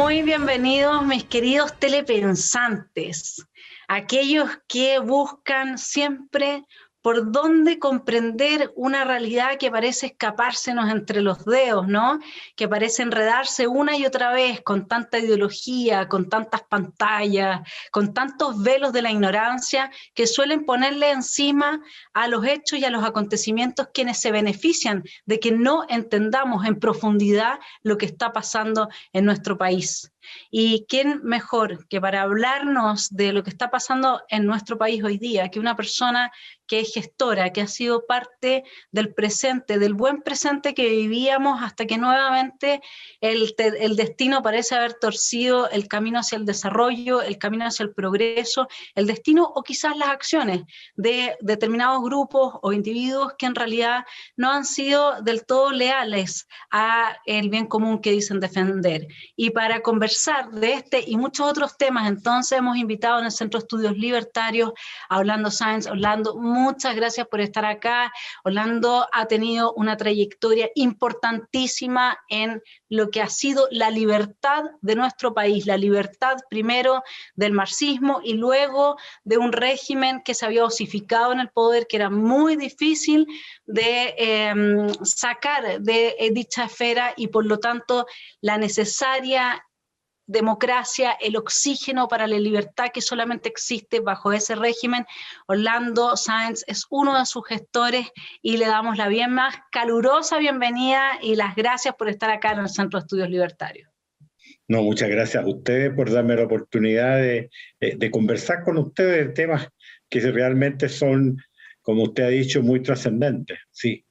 Muy bienvenidos, mis queridos telepensantes, aquellos que buscan siempre por dónde comprender una realidad que parece escapársenos entre los dedos, ¿no? Que parece enredarse una y otra vez con tanta ideología, con tantas pantallas, con tantos velos de la ignorancia que suelen ponerle encima a los hechos y a los acontecimientos quienes se benefician de que no entendamos en profundidad lo que está pasando en nuestro país. ¿Y quién mejor que para hablarnos de lo que está pasando en nuestro país hoy día, que una persona que es gestora, que ha sido parte del presente, del buen presente que vivíamos hasta que nuevamente el destino parece haber torcido el camino hacia el desarrollo, el camino hacia el progreso, el destino o quizás las acciones de determinados grupos o individuos que en realidad no han sido del todo leales a el bien común que dicen defender. Y para conversar de este y muchos otros temas, entonces hemos invitado en el Centro de Estudios Libertarios a Orlando Sáenz. Orlando, muchas gracias por estar acá. Orlando ha tenido una trayectoria importantísima en lo que ha sido la libertad de nuestro país, la libertad primero del marxismo y luego de un régimen que se había osificado en el poder, que era muy difícil de sacar de dicha esfera y por lo tanto la necesaria democracia, el oxígeno para la libertad que solamente existe bajo ese régimen. Orlando Sáenz es uno de sus gestores y le damos la más calurosa bienvenida y las gracias por estar acá en el Centro de Estudios Libertarios. No, muchas gracias a ustedes por darme la oportunidad de conversar con ustedes de temas que realmente son, como usted ha dicho, muy trascendentes. Sí.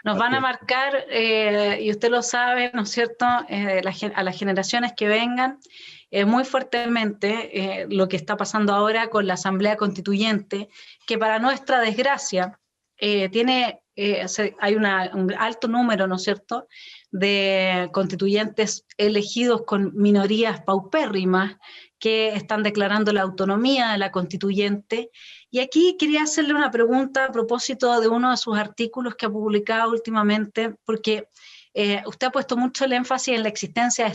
Nos van a marcar, y usted lo sabe, ¿no es cierto?, a las generaciones que vengan, muy fuertemente lo que está pasando ahora con la Asamblea Constituyente, que para nuestra desgracia hay un alto número, ¿no es cierto?, de constituyentes elegidos con minorías paupérrimas que están declarando la autonomía de la constituyente. Y aquí quería hacerle una pregunta a propósito de uno de sus artículos que ha publicado últimamente, porque usted ha puesto mucho el énfasis en la existencia de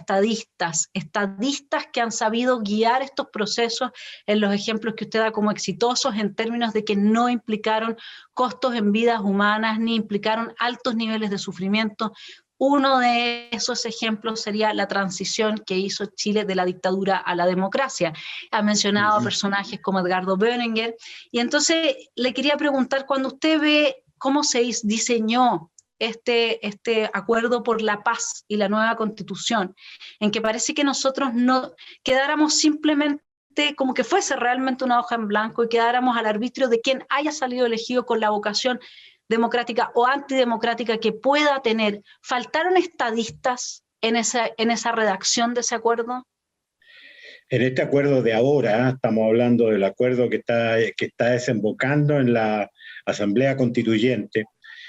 estadistas que han sabido guiar estos procesos en los ejemplos que usted da como exitosos en términos de que no implicaron costos en vidas humanas ni implicaron altos niveles de sufrimiento. Uno de esos ejemplos sería la transición que hizo Chile de la dictadura a la democracia. Ha mencionado personajes como Edgardo Böninger, y entonces le quería preguntar, cuando usted ve cómo se diseñó este acuerdo por la paz y la nueva constitución, en que parece que nosotros no quedáramos simplemente como que fuese realmente una hoja en blanco y quedáramos al arbitrio de quien haya salido elegido con la vocación democrática o antidemocrática que pueda tener. ¿Faltaron estadistas en esa redacción de ese acuerdo? En este acuerdo de ahora, estamos hablando del acuerdo que está desembocando en la Asamblea Constituyente.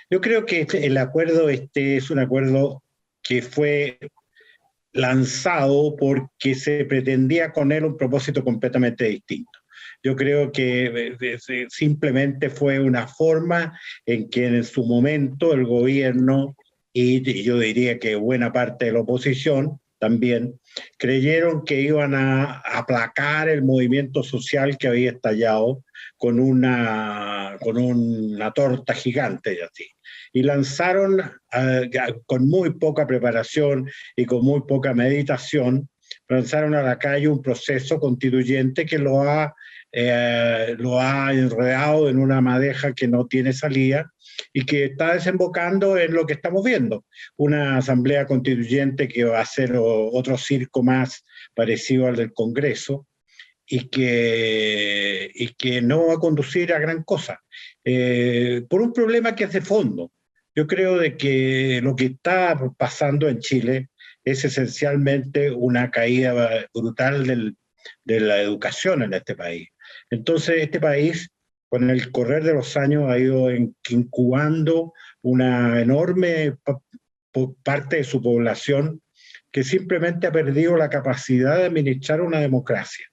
Yo creo que el acuerdo es un acuerdo que fue lanzado porque se pretendía con él un propósito completamente distinto. Yo creo que simplemente fue una forma en que en su momento el gobierno y yo diría que buena parte de la oposición también creyeron que iban a aplacar el movimiento social que había estallado con una torta gigante y así. Y lanzaron con muy poca preparación y con muy poca meditación, lanzaron a la calle un proceso constituyente que lo ha enredado en una madeja que no tiene salida y que está desembocando en lo que estamos viendo, una asamblea constituyente que va a ser otro circo más parecido al del Congreso y que no va a conducir a gran cosa, por un problema que es de fondo. Yo creo de que lo que está pasando en Chile es esencialmente una caída brutal de la educación en este país. Entonces, este país, con el correr de los años, ha ido incubando una enorme parte de su población que simplemente ha perdido la capacidad de administrar una democracia.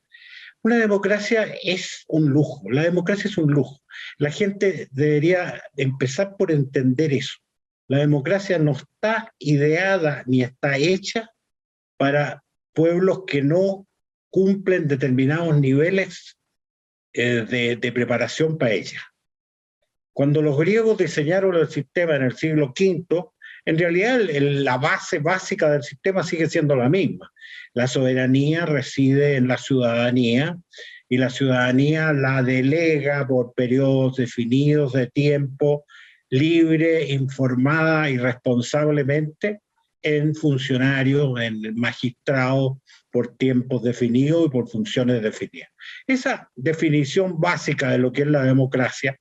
Una democracia es un lujo, la democracia es un lujo. La gente debería empezar por entender eso. La democracia no está ideada ni está hecha para pueblos que no cumplen determinados niveles de preparación para ella. Cuando los griegos diseñaron el sistema en el siglo V, en realidad la base básica del sistema sigue siendo la misma. La soberanía reside en la ciudadanía, y la ciudadanía la delega por periodos definidos de tiempo, libre, informada y responsablemente en funcionarios, en magistrados, por tiempos definidos y por funciones definidas. Esa definición básica de lo que es la democracia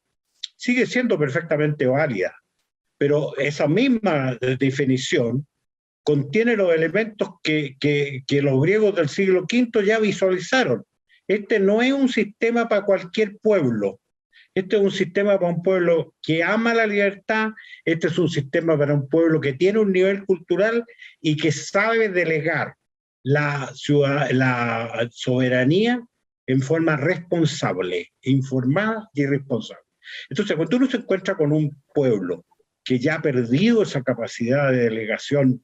sigue siendo perfectamente válida, pero esa misma definición contiene los elementos que los griegos del siglo V ya visualizaron. Este no es un sistema para cualquier pueblo. Este es un sistema para un pueblo que ama la libertad. Este es un sistema para un pueblo que tiene un nivel cultural y que sabe delegar la soberanía en forma responsable, informada y responsable. Entonces, cuando uno se encuentra con un pueblo que ya ha perdido esa capacidad de delegación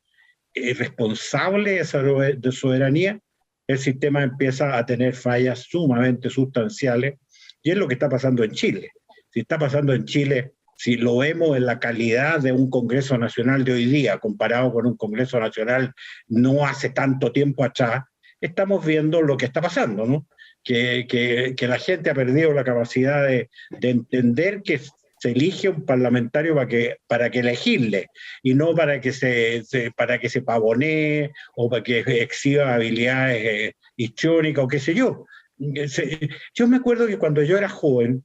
responsable de soberanía, el sistema empieza a tener fallas sumamente sustanciales, y es lo que está pasando en Chile. Si está pasando en Chile, si lo vemos en la calidad de un Congreso Nacional de hoy día, comparado con un Congreso Nacional no hace tanto tiempo atrás, estamos viendo lo que está pasando, ¿no? Que la gente ha perdido la capacidad de entender que se elige un parlamentario para que elegirle, y no para que se pavonee o para que exhiba habilidades histriónicas o qué sé yo. Yo me acuerdo que cuando yo era joven,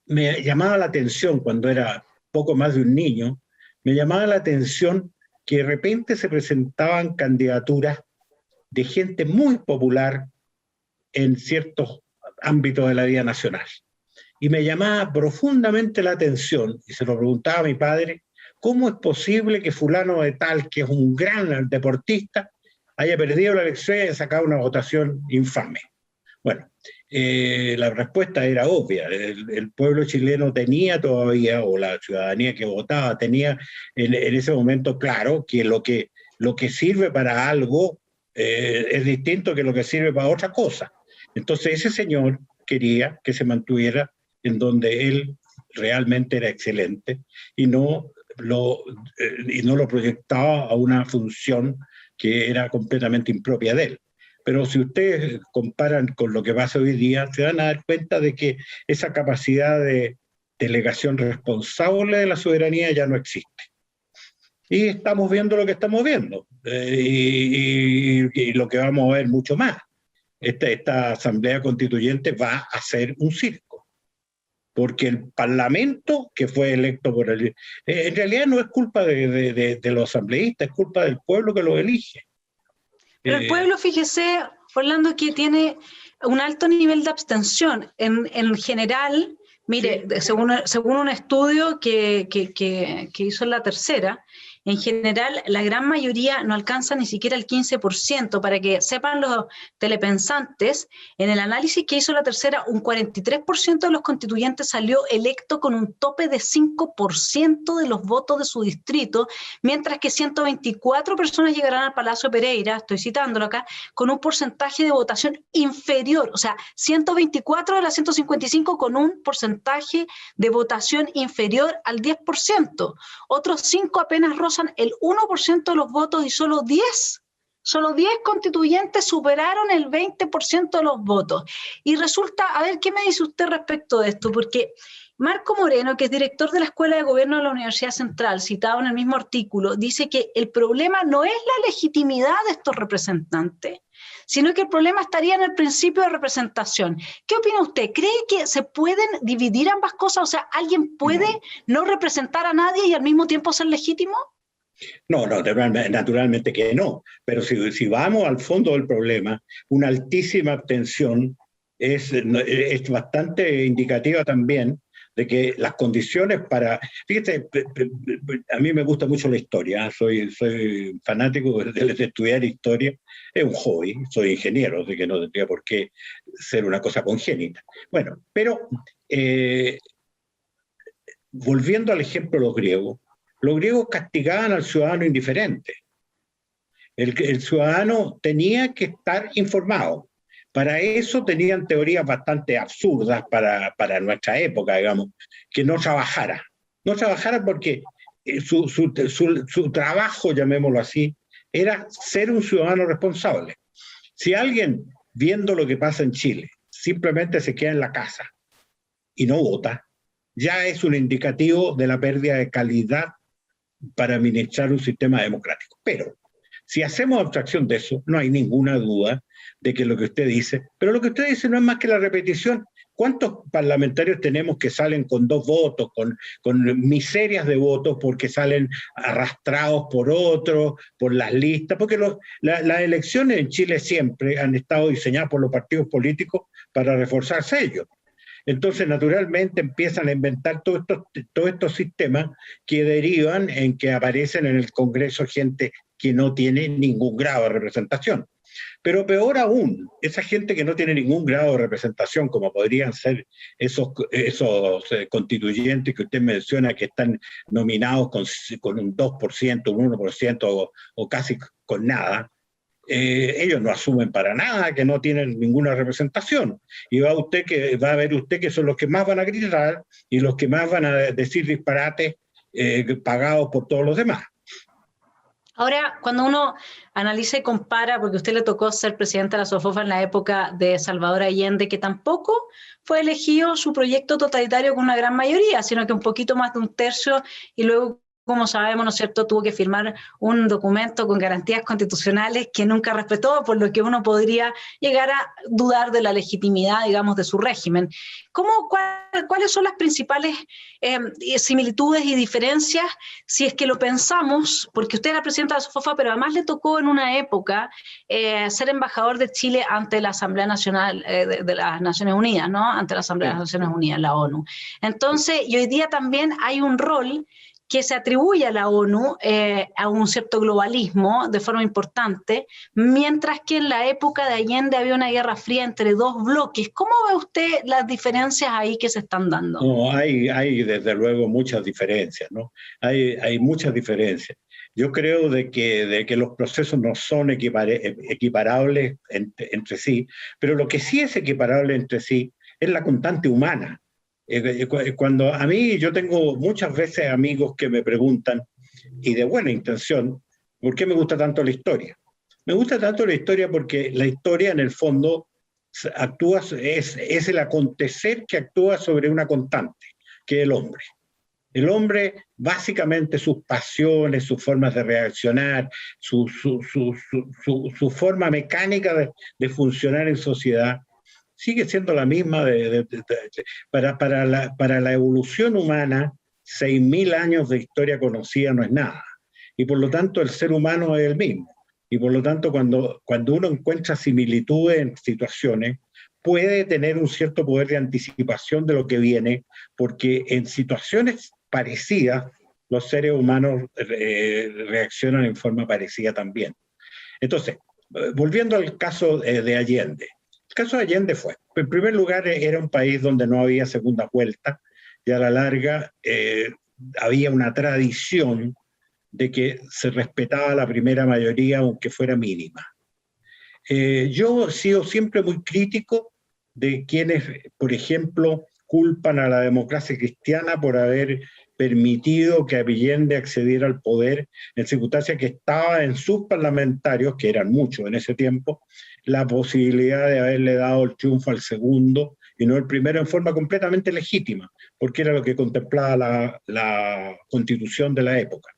me llamaba la atención, cuando era poco más de un niño, me llamaba la atención que de repente se presentaban candidaturas de gente muy popular en ciertos ámbitos de la vida nacional. Y me llamaba profundamente la atención, y se lo preguntaba a mi padre, ¿cómo es posible que fulano de tal, que es un gran deportista, haya perdido la elección y haya sacado una votación infame? Bueno, la respuesta era obvia. El pueblo chileno tenía todavía, o la ciudadanía que votaba, tenía en ese momento claro que lo que sirve para algo es distinto que lo que sirve para otra cosa. Entonces ese señor quería que se mantuviera en donde él realmente era excelente, y no lo proyectaba a una función que era completamente impropia de él. Pero si ustedes comparan con lo que pasa hoy día, se van a dar cuenta de que esa capacidad de delegación responsable de la soberanía ya no existe. Y estamos viendo lo que estamos viendo, y lo que vamos a ver mucho más. Esta Asamblea Constituyente va a ser un circo, porque el Parlamento que fue electo por el... en realidad no es culpa de los asambleístas, es culpa del pueblo que lo elige. Pero el pueblo, fíjese, Orlando, que tiene un alto nivel de abstención. En general, mire, sí, según un estudio que hizo La Tercera, en general la gran mayoría no alcanza ni siquiera el 15%. Para que sepan los telepensantes, en el análisis que hizo La Tercera, un 43% de los constituyentes salió electo con un tope de 5% de los votos de su distrito, mientras que 124 personas llegarán al Palacio Pereira, estoy citándolo acá, con un porcentaje de votación inferior. O sea, 124 de las 155 con un porcentaje de votación inferior al 10%. Otros 5 apenas rozan el 1% de los votos, y solo 10 constituyentes superaron el 20% de los votos. Y resulta, a ver, ¿qué me dice usted respecto de esto? Porque Marco Moreno, que es director de la Escuela de Gobierno de la Universidad Central, citado en el mismo artículo, dice que el problema no es la legitimidad de estos representantes, sino que el problema estaría en el principio de representación. ¿Qué opina usted? ¿Cree que se pueden dividir ambas cosas? O sea, ¿alguien puede no representar a nadie y al mismo tiempo ser legítimo? No, naturalmente que no. Pero si vamos al fondo del problema, una altísima abstención es bastante indicativa también de que las condiciones para... Fíjate, a mí me gusta mucho la historia, soy fanático de estudiar historia, es un hobby, soy ingeniero, así que no tendría por qué ser una cosa congénita. Bueno, pero volviendo al ejemplo de los griegos castigaban al ciudadano indiferente. El ciudadano tenía que estar informado. Para eso tenían teorías bastante absurdas para nuestra época, digamos, que no trabajara. No trabajara porque su trabajo, llamémoslo así, era ser un ciudadano responsable. Si alguien, viendo lo que pasa en Chile, simplemente se queda en la casa y no vota, ya es un indicativo de la pérdida de calidad para administrar un sistema democrático. Pero si hacemos abstracción de eso, no hay ninguna duda de que lo que usted dice, pero lo que usted dice no es más que la repetición. ¿Cuántos parlamentarios tenemos que salen con 2 votos, con miserias de votos porque salen arrastrados por otros, por las listas? Porque las elecciones en Chile siempre han estado diseñadas por los partidos políticos para reforzarse ellos. Entonces, naturalmente, empiezan a inventar todos estos sistemas que derivan en que aparecen en el Congreso gente que no tiene ningún grado de representación. Pero peor aún, esa gente que no tiene ningún grado de representación, como podrían ser esos constituyentes que usted menciona que están nominados con un 2%, un 1% o casi con nada, ellos no asumen para nada que no tienen ninguna representación. Y va a ver usted que son los que más van a gritar y los que más van a decir disparates pagados por todos los demás. Ahora, cuando uno analiza y compara, porque a usted le tocó ser presidente de la SOFOFA en la época de Salvador Allende, que tampoco fue elegido su proyecto totalitario con una gran mayoría, sino que un poquito más de un tercio, y luego, como sabemos, ¿no es cierto?, tuvo que firmar un documento con garantías constitucionales que nunca respetó, por lo que uno podría llegar a dudar de la legitimidad, digamos, de su régimen. ¿Cuáles son las principales similitudes y diferencias, si es que lo pensamos, porque usted era presidente de la SOFOFA, pero además le tocó en una época ser embajador de Chile ante la Asamblea Nacional de las Naciones Unidas, ¿no? Ante la Asamblea de las Naciones Unidas, la ONU. Entonces, y hoy día también hay un rol que se atribuye a la ONU a un cierto globalismo de forma importante, mientras que en la época de Allende había una guerra fría entre 2 bloques. ¿Cómo ve usted las diferencias ahí que se están dando? No, hay desde luego muchas diferencias, ¿no? Hay muchas diferencias. Yo creo de que los procesos no son equiparables entre sí, pero lo que sí es equiparable entre sí es la constante humana. Cuando a mí, yo tengo muchas veces amigos que me preguntan, y de buena intención, ¿por qué me gusta tanto la historia? Me gusta tanto la historia porque la historia en el fondo es el acontecer que actúa sobre una constante, que es el hombre. El hombre, básicamente sus pasiones, sus formas de reaccionar, su forma mecánica de funcionar en sociedad, sigue siendo la misma para la evolución humana. 6.000 años de historia conocida no es nada, y por lo tanto el ser humano es el mismo, y por lo tanto cuando uno encuentra similitudes en situaciones, puede tener un cierto poder de anticipación de lo que viene, porque en situaciones parecidas los seres humanos reaccionan en forma parecida también. Entonces, volviendo al caso de Allende. El caso de Allende fue, en primer lugar, era un país donde no había segunda vuelta, y a la larga había una tradición de que se respetaba la primera mayoría, aunque fuera mínima. Yo he sido siempre muy crítico de quienes, por ejemplo, culpan a la democracia cristiana por haber permitido que Allende accediera al poder en circunstancias que estaba en sus parlamentarios, que eran muchos en ese tiempo, la posibilidad de haberle dado el triunfo al segundo y no el primero en forma completamente legítima, porque era lo que contemplaba la constitución de la época.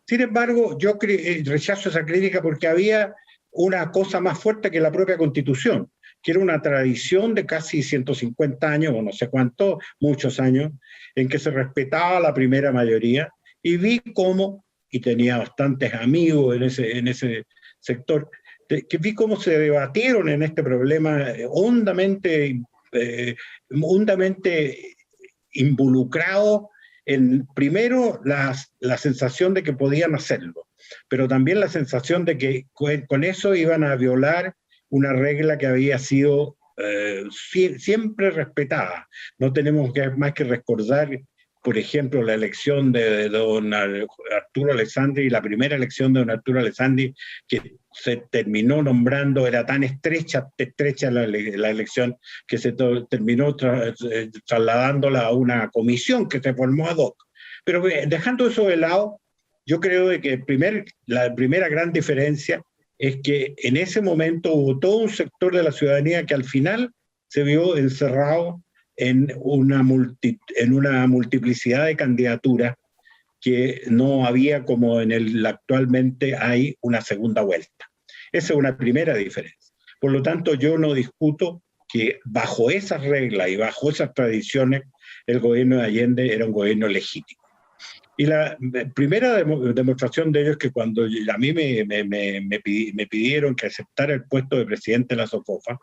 Sin embargo, yo rechazo esa crítica porque había una cosa más fuerte que la propia constitución, que era una tradición de casi 150 años, o no sé cuánto, muchos años, en que se respetaba la primera mayoría, y vi cómo, y tenía bastantes amigos en ese sector, que vi cómo se debatieron en este problema hondamente involucrados en, primero, la sensación de que podían hacerlo, pero también la sensación de que con eso iban a violar una regla que había sido siempre respetada. No tenemos más que recordar, por ejemplo, la elección de don Arturo Alessandri, la primera elección de don Arturo Alessandri, que se terminó nombrando, era tan estrecha la elección, que se terminó trasladándola a una comisión que se formó ad hoc. Pero dejando eso de lado, yo creo que la primera gran diferencia es que en ese momento hubo todo un sector de la ciudadanía que al final se vio encerrado en una multiplicidad de candidaturas que no había, como actualmente hay una segunda vuelta. Esa es una primera diferencia. Por lo tanto, yo no discuto que bajo esas reglas y bajo esas tradiciones el gobierno de Allende era un gobierno legítimo. Y la primera demostración de ello es que cuando a mí me pidieron que aceptara el puesto de presidente de la SOFOFA,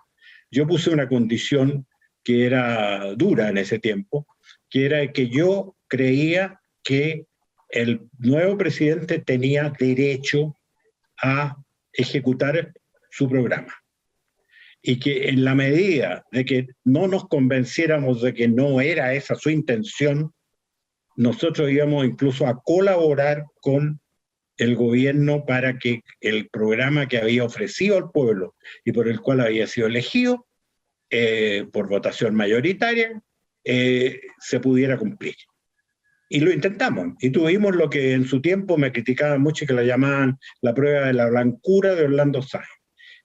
yo puse una condición que era dura en ese tiempo, que era que yo creía que el nuevo presidente tenía derecho a ejecutar su programa. Y que en la medida de que no nos convenciéramos de que no era esa su intención, nosotros íbamos incluso a colaborar con el gobierno para que el programa que había ofrecido al pueblo y por el cual había sido elegido por votación mayoritaria se pudiera cumplir. Y lo intentamos, y tuvimos lo que en su tiempo me criticaban mucho, que la llamaban la prueba de la blancura de Orlando Sáenz.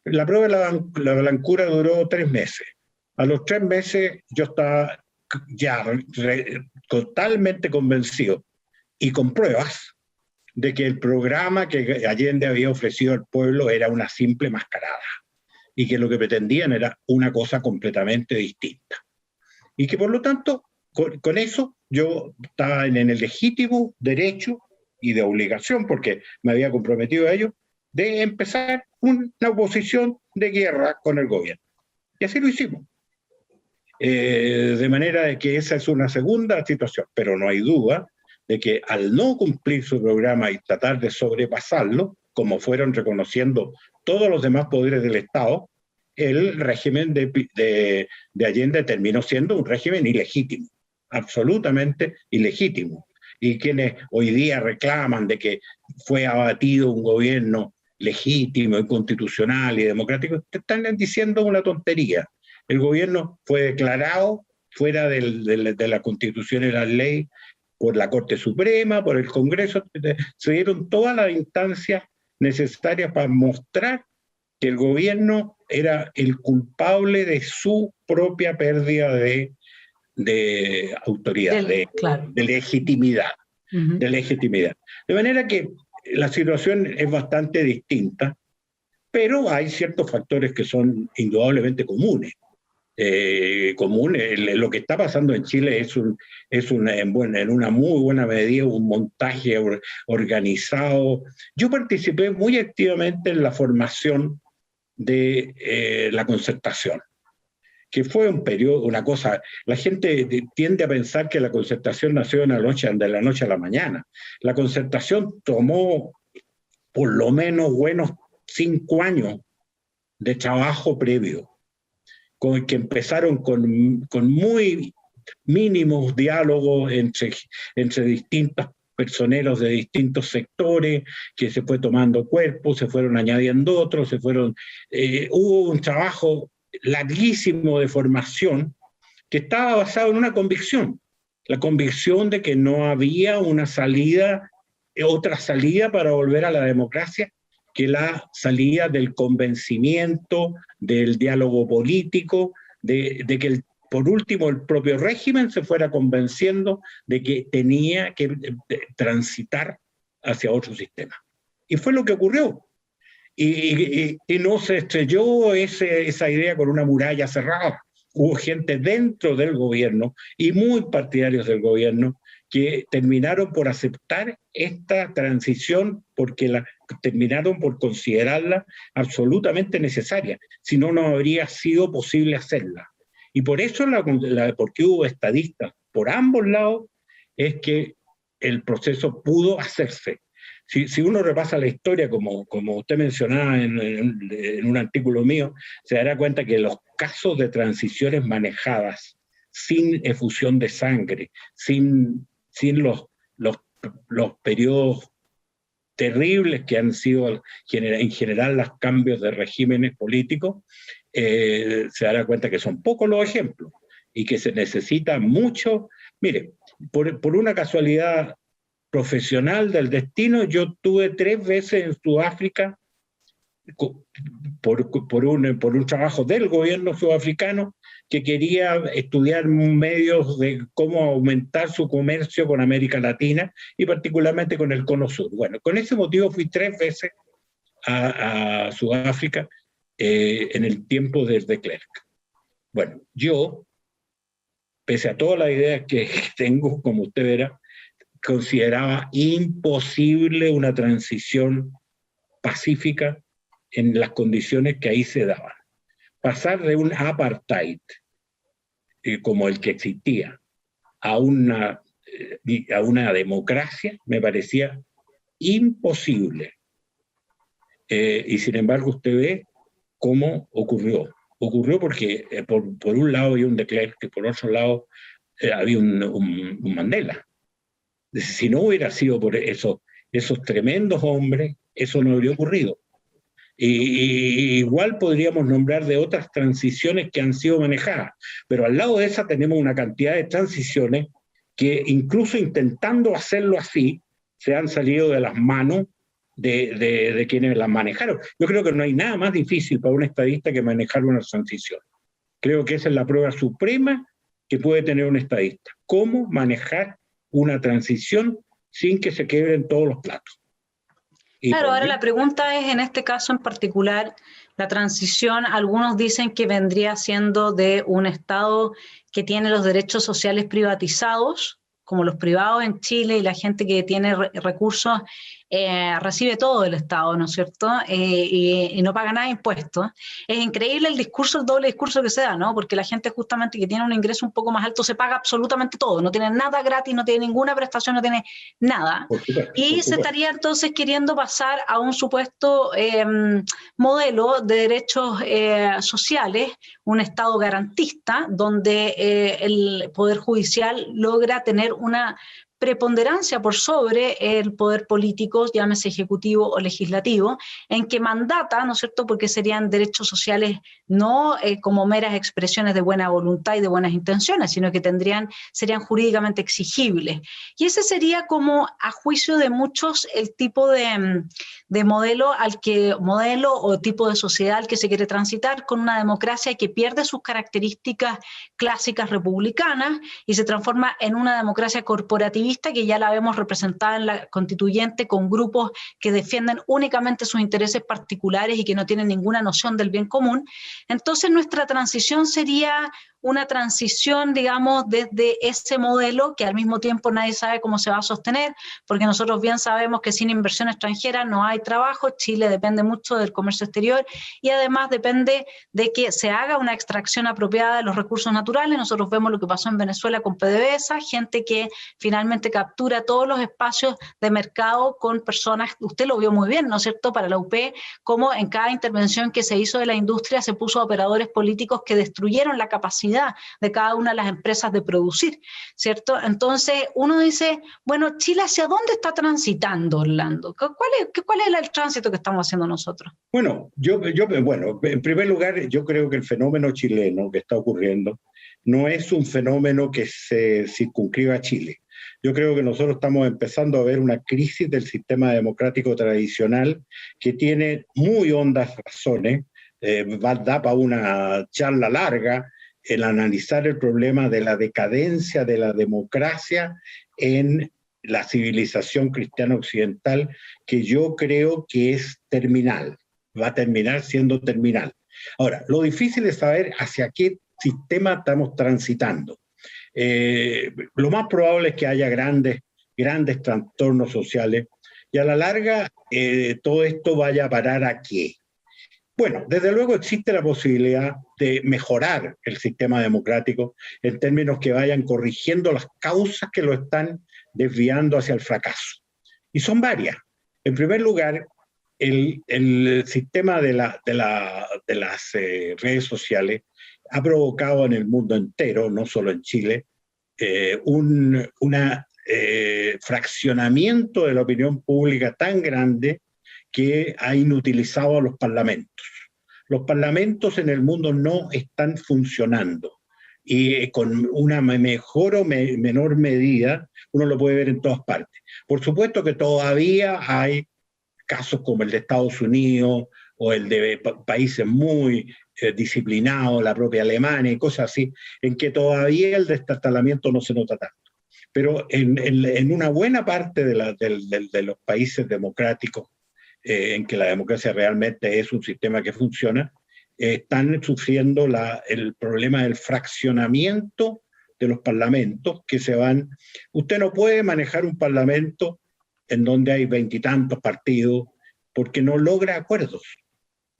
La prueba de la blancura duró 3 meses. A los 3 meses yo estaba ya totalmente convencido y con pruebas de que el programa que Allende había ofrecido al pueblo era una simple mascarada y que lo que pretendían era una cosa completamente distinta. Y que por lo tanto, con eso yo estaba en el legítimo derecho y de obligación, porque me había comprometido a ello, de empezar una oposición de guerra con el gobierno. Y así lo hicimos. De manera de que esa es una segunda situación, pero no hay duda de que al no cumplir su programa y tratar de sobrepasarlo, como fueron reconociendo todos los demás poderes del Estado, el régimen de Allende terminó siendo un régimen ilegítimo, absolutamente ilegítimo. Y quienes hoy día reclaman de que fue abatido un gobierno legítimo y constitucional y democrático, están diciendo una tontería. El gobierno fue declarado fuera de la Constitución y la ley por la Corte Suprema, por el Congreso. Se dieron todas las instancias necesarias para mostrar que el gobierno era el culpable de su propia pérdida de autoridad, de legitimidad. De legitimidad. De manera que la situación es bastante distinta, pero hay ciertos factores que son indudablemente comunes. Lo que está pasando en Chile es en una muy buena medida un montaje organizado. Yo participé muy activamente en la formación de la Concertación, que fue un periodo, una cosa, la gente tiende a pensar que la Concertación nació de la noche a la mañana. La Concertación tomó por lo menos buenos 5 años de trabajo previo, que empezaron con muy mínimos diálogos entre distintos personeros de distintos sectores, que se fue tomando cuerpo, se fueron añadiendo otros, hubo un trabajo larguísimo de formación que estaba basado en una convicción, la convicción de que no había otra salida para volver a la democracia que la salida del convencimiento, del diálogo político, de que por último el propio régimen se fuera convenciendo de que tenía que transitar hacia otro sistema. Y fue lo que ocurrió. Y no se estrelló esa idea con una muralla cerrada. Hubo gente dentro del gobierno y muy partidarios del gobierno que terminaron por aceptar esta transición porque terminaron por considerarla absolutamente necesaria, si no, no habría sido posible hacerla. Y por eso, porque hubo estadistas por ambos lados, es que el proceso pudo hacerse. Si uno repasa la historia, como usted mencionaba en un artículo mío, se dará cuenta que los casos de transiciones manejadas sin efusión de sangre, sin los periodos terribles que han sido en general los cambios de regímenes políticos, se dará cuenta que son pocos los ejemplos y que se necesita mucho. Mire, por una casualidad profesional del destino, yo tuve 3 veces en Sudáfrica por un trabajo del gobierno sudafricano que quería estudiar medios de cómo aumentar su comercio con América Latina y particularmente con el Cono Sur. Bueno, con ese motivo fui 3 veces a Sudáfrica en el tiempo de Klerk. Bueno, yo, pese a todas las ideas que tengo, como usted verá, consideraba imposible una transición pacífica en las condiciones que ahí se daban. Pasar de un apartheid como el que existía a una democracia me parecía imposible. Y sin embargo usted ve cómo ocurrió. Ocurrió porque por un lado había un de Klerk, que por otro lado había un Mandela. Si no hubiera sido por esos tremendos hombres, eso no habría ocurrido. Y igual podríamos nombrar de otras transiciones que han sido manejadas, pero al lado de esa tenemos una cantidad de transiciones que incluso intentando hacerlo así, se han salido de las manos de quienes las manejaron. Yo creo que no hay nada más difícil para un estadista que manejar una transición. Creo que esa es la prueba suprema que puede tener un estadista. Cómo manejar una transición sin que se quebren todos los platos. Claro, ahora la pregunta es, en este caso en particular, la transición, algunos dicen que vendría siendo de un Estado que tiene los derechos sociales privatizados, como los privados en Chile, y la gente que tiene recursos recibe todo del Estado, ¿no es cierto? Y no paga nada de impuestos. Es increíble el discurso, el doble discurso que se da, ¿no? Porque la gente justamente que tiene un ingreso un poco más alto se paga absolutamente todo, no tiene nada gratis, no tiene ninguna prestación, no tiene nada. Y se estaría entonces queriendo pasar a un supuesto modelo de derechos sociales, un Estado garantista, donde el Poder Judicial logra tener una preponderancia por sobre el poder político, llámese ejecutivo o legislativo, en que mandata, ¿no es cierto?, porque serían derechos sociales no como meras expresiones de buena voluntad y de buenas intenciones, sino que serían jurídicamente exigibles. Y ese sería como, a juicio de muchos, el tipo de modelo o tipo de sociedad al que se quiere transitar, con una democracia que pierde sus características clásicas republicanas y se transforma en una democracia corporativista que ya la vemos representada en la constituyente con grupos que defienden únicamente sus intereses particulares y que no tienen ninguna noción del bien común. Entonces nuestra transición sería una transición, digamos, desde ese modelo que al mismo tiempo nadie sabe cómo se va a sostener, porque nosotros bien sabemos que sin inversión extranjera no hay trabajo, Chile depende mucho del comercio exterior y además depende de que se haga una extracción apropiada de los recursos naturales. Nosotros vemos lo que pasó en Venezuela con PDVSA, gente que finalmente captura todos los espacios de mercado con personas, usted lo vio muy bien, ¿no es cierto?, para la UP, como en cada intervención que se hizo de la industria se puso a operadores políticos que destruyeron la capacidad de cada una de las empresas de producir, ¿cierto? Entonces uno dice, bueno, Chile, ¿hacia dónde está transitando, Orlando? ¿Cuál es el tránsito que estamos haciendo nosotros? Bueno, en primer lugar, yo creo que el fenómeno chileno que está ocurriendo no es un fenómeno que se circunscriba a Chile. Yo creo que nosotros estamos empezando a ver una crisis del sistema democrático tradicional que tiene muy hondas razones, da para una charla larga el analizar el problema de la decadencia de la democracia en la civilización cristiana occidental, que yo creo que es terminal, va a terminar siendo terminal. Ahora, lo difícil es saber hacia qué sistema estamos transitando. Lo más probable es que haya grandes trastornos sociales y a la larga todo esto vaya a parar ¿a qué? Bueno, desde luego existe la posibilidad de mejorar el sistema democrático en términos que vayan corrigiendo las causas que lo están desviando hacia el fracaso. Y son varias. En primer lugar, el sistema de las redes sociales ha provocado en el mundo entero, no solo en Chile, una fraccionamiento de la opinión pública tan grande que ha inutilizado a los parlamentos. Los parlamentos en el mundo no están funcionando y con una mejor o menor medida uno lo puede ver en todas partes. Por supuesto que todavía hay casos como el de Estados Unidos o el de países muy disciplinados, la propia Alemania y cosas así, en que todavía el destartalamiento no se nota tanto. Pero en una buena parte de los países democráticos, en que la democracia realmente es un sistema que funciona, están sufriendo el problema del fraccionamiento de los parlamentos que se van. Usted no puede manejar un parlamento en donde hay 20 y tantos partidos porque no logra acuerdos.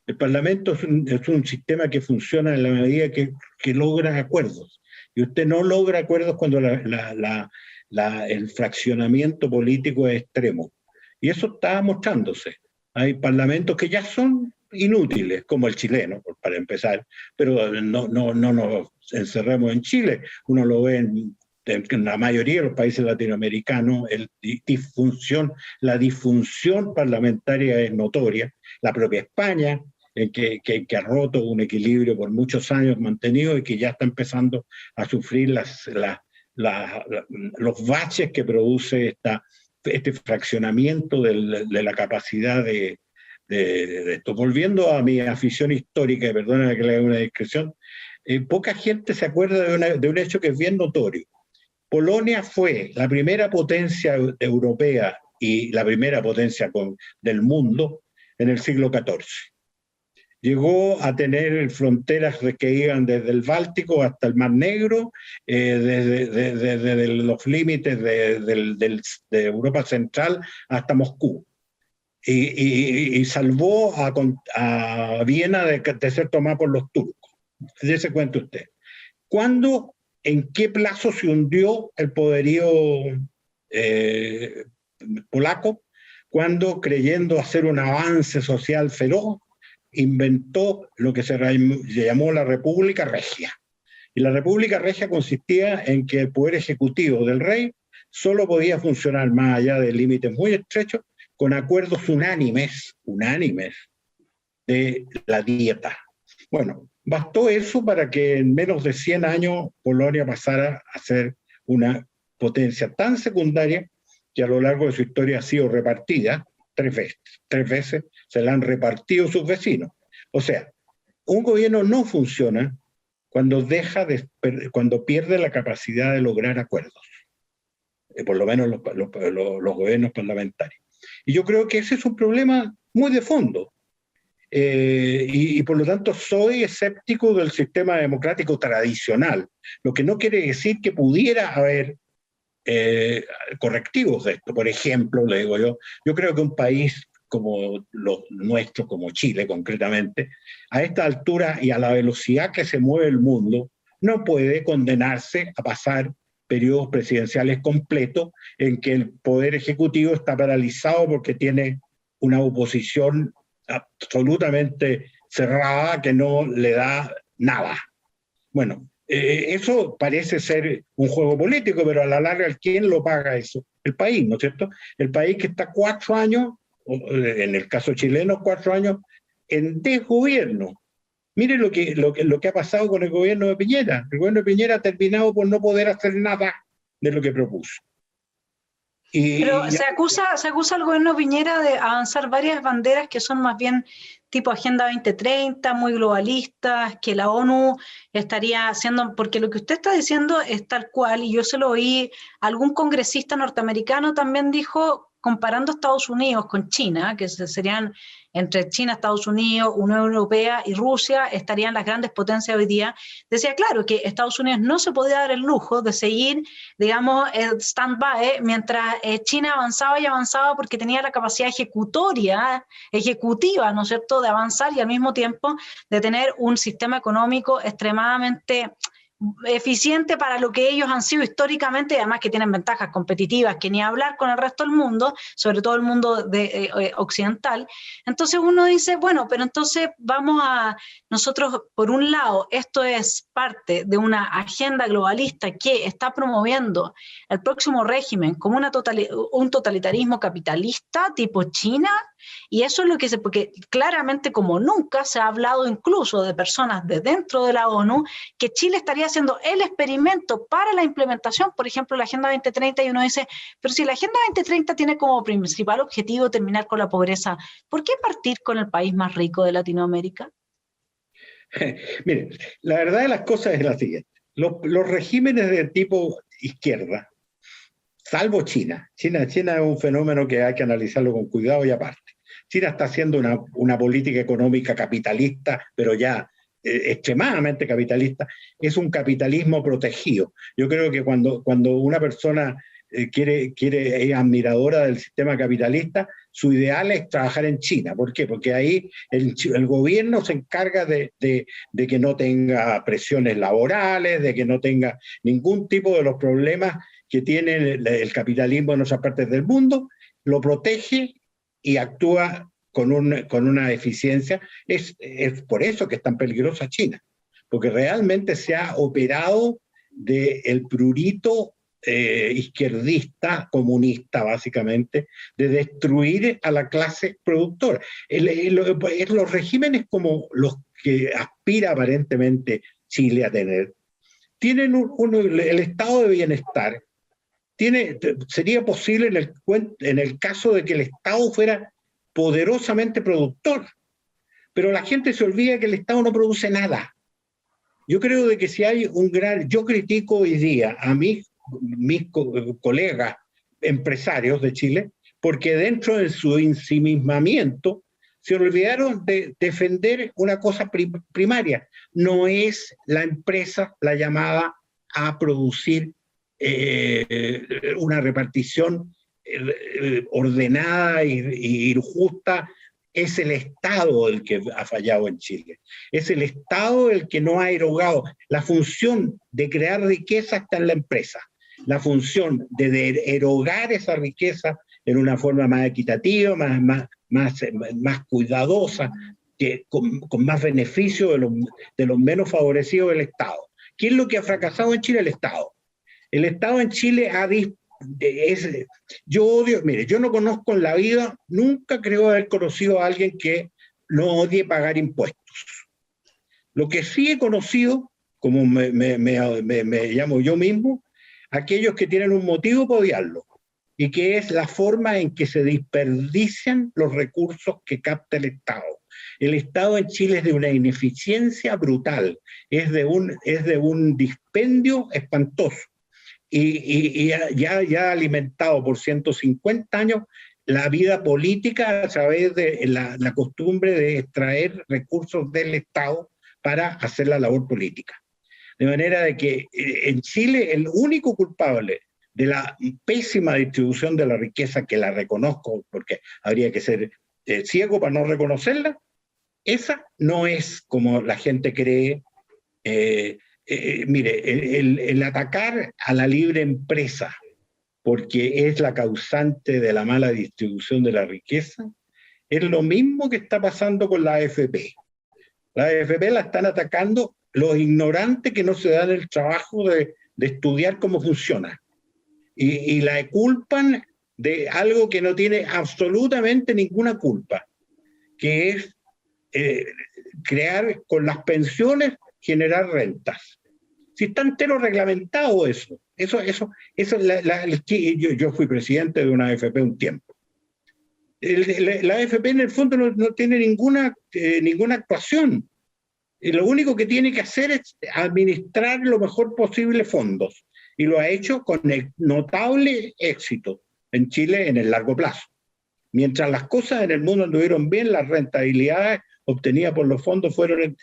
El parlamento es un sistema que funciona en la medida que logra acuerdos. Y usted no logra acuerdos cuando el fraccionamiento político es extremo. Y eso está mostrándose. Hay parlamentos que ya son inútiles, como el chileno, para empezar, pero no nos encerremos en Chile. Uno lo ve en la mayoría de los países latinoamericanos, la disfunción parlamentaria es notoria. La propia España, que ha roto un equilibrio por muchos años mantenido y que ya está empezando a sufrir los baches que produce este fraccionamiento de la capacidad de esto. Volviendo a mi afición histórica, y perdóname que le haga una discreción, poca gente se acuerda de un hecho que es bien notorio. Polonia fue la primera potencia europea y la primera potencia del mundo en el siglo XIV. Llegó a tener fronteras que iban desde el Báltico hasta el Mar Negro, desde los límites de Europa Central hasta Moscú. Y salvó a Viena de ser tomada por los turcos. Dése cuenta usted. ¿En qué plazo se hundió el poderío polaco? Cuando, creyendo hacer un avance social feroz, inventó lo que se llamó la República Regia. Y la República Regia consistía en que el poder ejecutivo del rey solo podía funcionar más allá de límites muy estrechos con acuerdos unánimes de la dieta. Bueno, bastó eso para que en menos de 100 años Polonia pasara a ser una potencia tan secundaria que a lo largo de su historia ha sido repartida 3 veces. 3 veces se la han repartido sus vecinos. O sea, un gobierno no funciona cuando pierde la capacidad de lograr acuerdos. Por lo menos los gobiernos parlamentarios. Y yo creo que ese es un problema muy de fondo. Y por lo tanto soy escéptico del sistema democrático tradicional, lo que no quiere decir que pudiera haber correctivos de esto. Por ejemplo, le digo yo creo que un país como los nuestros, como Chile concretamente, a esta altura y a la velocidad que se mueve el mundo, no puede condenarse a pasar periodos presidenciales completos en que el poder ejecutivo está paralizado porque tiene una oposición absolutamente cerrada que no le da nada. Bueno, eso parece ser un juego político, pero a la larga, ¿quién lo paga eso? El país, ¿no es cierto? El país que está 4 años, en el caso chileno, 4 años, en desgobierno. Mire lo que ha pasado con el gobierno de Piñera. El gobierno de Piñera ha terminado por no poder hacer nada de lo que propuso. Pero se acusa al gobierno de Piñera de avanzar varias banderas que son más bien tipo Agenda 2030, muy globalistas, que la ONU estaría haciendo, porque lo que usted está diciendo es tal cual, y yo se lo oí, algún congresista norteamericano también dijo, comparando Estados Unidos con China, que serían entre China, Estados Unidos, Unión Europea y Rusia, estarían las grandes potencias hoy día, decía, claro, que Estados Unidos no se podía dar el lujo de seguir, digamos, el stand-by, mientras China avanzaba y avanzaba porque tenía la capacidad ejecutiva, ¿no es cierto?, de avanzar y al mismo tiempo de tener un sistema económico extremadamente eficiente para lo que ellos han sido históricamente, y además que tienen ventajas competitivas, que ni hablar con el resto del mundo, sobre todo el mundo occidental. Entonces uno dice, bueno, pero entonces nosotros, por un lado, esto es parte de una agenda globalista que está promoviendo el próximo régimen como un totalitarismo capitalista tipo China, y eso es lo que porque claramente como nunca se ha hablado incluso de personas de dentro de la ONU, que Chile estaría haciendo el experimento para la implementación, por ejemplo, la Agenda 2030, y uno dice, pero si la Agenda 2030 tiene como principal objetivo terminar con la pobreza, ¿por qué partir con el país más rico de Latinoamérica? Mire, la verdad de las cosas es la siguiente. Los regímenes de tipo izquierda, salvo China. China es un fenómeno que hay que analizarlo con cuidado y aparte. China está haciendo una política económica capitalista, pero ya extremadamente capitalista. Es un capitalismo protegido. Yo creo que cuando una persona es admiradora del sistema capitalista, su ideal es trabajar en China. ¿Por qué? Porque ahí el gobierno se encarga de que no tenga presiones laborales, de que no tenga ningún tipo de los problemas que tiene el capitalismo en otras partes del mundo, lo protege y actúa con una eficiencia. Es por eso que es tan peligrosa China, porque realmente se ha operado del prurito izquierdista, comunista básicamente, de destruir a la clase productora. Los regímenes como los que aspira aparentemente Chile a tener, tienen el estado de bienestar. Sería posible en el caso de que el Estado fuera poderosamente productor, pero la gente se olvida que el Estado no produce nada. Yo creo de que si hay yo critico hoy día a mis colegas empresarios de Chile, porque dentro de su ensimismamiento se olvidaron de defender una cosa primaria. No es la empresa la llamada a producir una repartición ordenada y justa. Es el Estado el que ha fallado en Chile. Es el Estado el que no ha erogado. La función de crear riqueza está en la empresa. La función de erogar esa riqueza en una forma más equitativa, más cuidadosa, con más beneficio de los menos favorecidos del Estado. ¿Qué es lo que ha fracasado en Chile? El Estado. El Estado en Chile yo no conozco en la vida, nunca creo haber conocido a alguien que no odie pagar impuestos. Lo que sí he conocido, como me llamo yo mismo, aquellos que tienen un motivo para odiarlo, y que es la forma en que se desperdician los recursos que capta el Estado. El Estado en Chile es de una ineficiencia brutal, es de un dispendio espantoso. Y ya alimentado por 150 años la vida política a través de la costumbre de extraer recursos del Estado para hacer la labor política. De manera de que en Chile el único culpable de la pésima distribución de la riqueza, que la reconozco porque habría que ser ciego para no reconocerla, esa no es como la gente cree. Mire, el atacar a la libre empresa porque es la causante de la mala distribución de la riqueza, es lo mismo que está pasando con la AFP. La AFP la están atacando los ignorantes que no se dan el trabajo de estudiar cómo funciona. Y la culpan de algo que no tiene absolutamente ninguna culpa, que es crear con las pensiones, generar rentas. Si está entero reglamentado eso. Yo fui presidente de una AFP un tiempo. La AFP en el fondo no tiene ninguna actuación. Y lo único que tiene que hacer es administrar lo mejor posible fondos. Y lo ha hecho con notable éxito en Chile en el largo plazo. Mientras las cosas en el mundo anduvieron bien, las rentabilidades obtenidas por los fondos fueron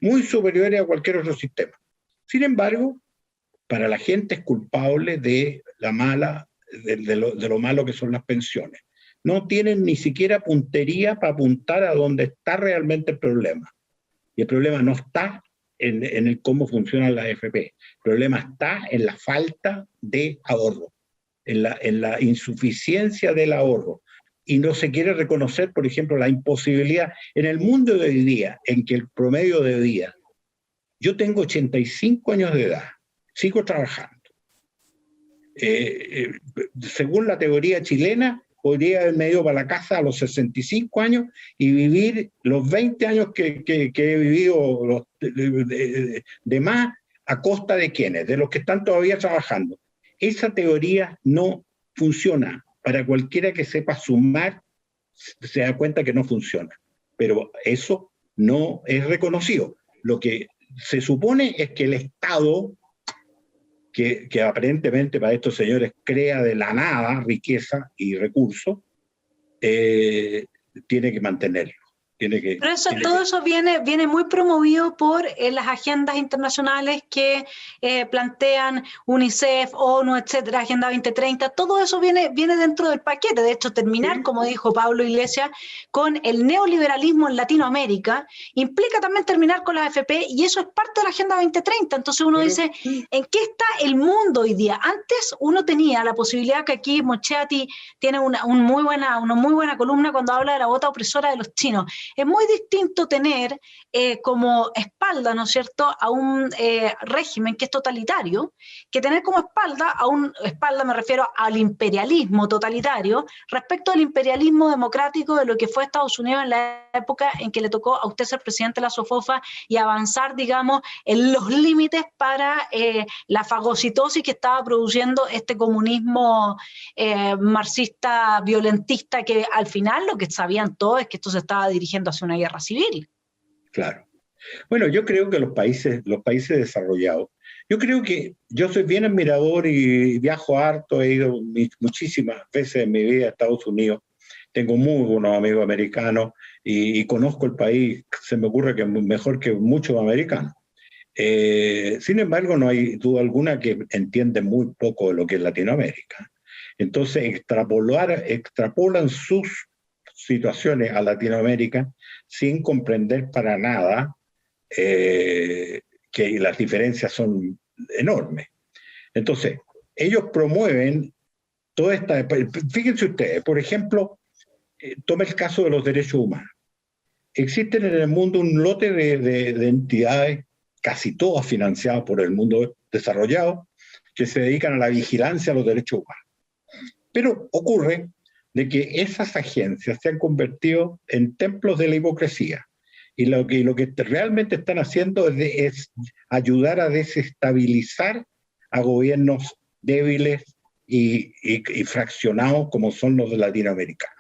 muy superiores a cualquier otro sistema. Sin embargo, para la gente es culpable de lo malo que son las pensiones. No tienen ni siquiera puntería para apuntar a dónde está realmente el problema. Y el problema no está en el cómo funcionan las AFP. El problema está en la falta de ahorro, en la insuficiencia del ahorro. Y no se quiere reconocer, por ejemplo, la imposibilidad en el mundo de hoy día, en que el promedio de vida, yo tengo 85 años de edad, sigo trabajando. Según la teoría chilena, podría haberme ido para la casa a los 65 años y vivir los 20 años que he vivido de más, a costa de quienes, de los que están todavía trabajando. Esa teoría no funciona. Para cualquiera que sepa sumar, se da cuenta que no funciona. Pero eso no es reconocido. Lo que se supone es que el Estado, que aparentemente para estos señores crea de la nada riqueza y recursos, tiene que mantenerlo. Pero todo eso viene muy promovido por las agendas internacionales que plantean UNICEF, ONU, etcétera, Agenda 2030. Todo eso viene dentro del paquete. De hecho, terminar, como dijo Pablo Iglesias, con el neoliberalismo en Latinoamérica implica también terminar con la AFP, y eso es parte de la Agenda 2030. Entonces uno dice, ¿en qué está el mundo hoy día? Antes uno tenía la posibilidad, que aquí Moschetti tiene una muy buena columna cuando habla de la bota opresora de los chinos. Es muy distinto tener como espalda, ¿no es cierto?, a un régimen que es totalitario, que tener como espalda me refiero al imperialismo totalitario, respecto al imperialismo democrático de lo que fue Estados Unidos en la época en que le tocó a usted ser presidente de la SOFOFA y avanzar, digamos, en los límites para la fagocitosis que estaba produciendo este comunismo marxista violentista, que al final lo que sabían todos es que esto se estaba dirigiendo hacia una guerra civil. Claro. Bueno, yo creo que los países desarrollados, yo soy bien admirador y viajo harto, he ido muchísimas veces en mi vida a Estados Unidos, tengo muy buenos amigos americanos y conozco el país, se me ocurre que mejor que muchos americanos. Sin embargo, no hay duda alguna que entienden muy poco de lo que es Latinoamérica. Entonces, extrapolan sus situaciones a Latinoamérica sin comprender para nada que las diferencias son enormes. Entonces, ellos promueven toda esta... Fíjense ustedes, por ejemplo, toma el caso de los derechos humanos. Existen en el mundo un lote de entidades, casi todas financiadas por el mundo desarrollado, que se dedican a la vigilancia de los derechos humanos. Pero ocurre de que esas agencias se han convertido en templos de la hipocresía. Y lo que realmente están haciendo es ayudar a desestabilizar a gobiernos débiles y fraccionados como son los de latinoamericanos.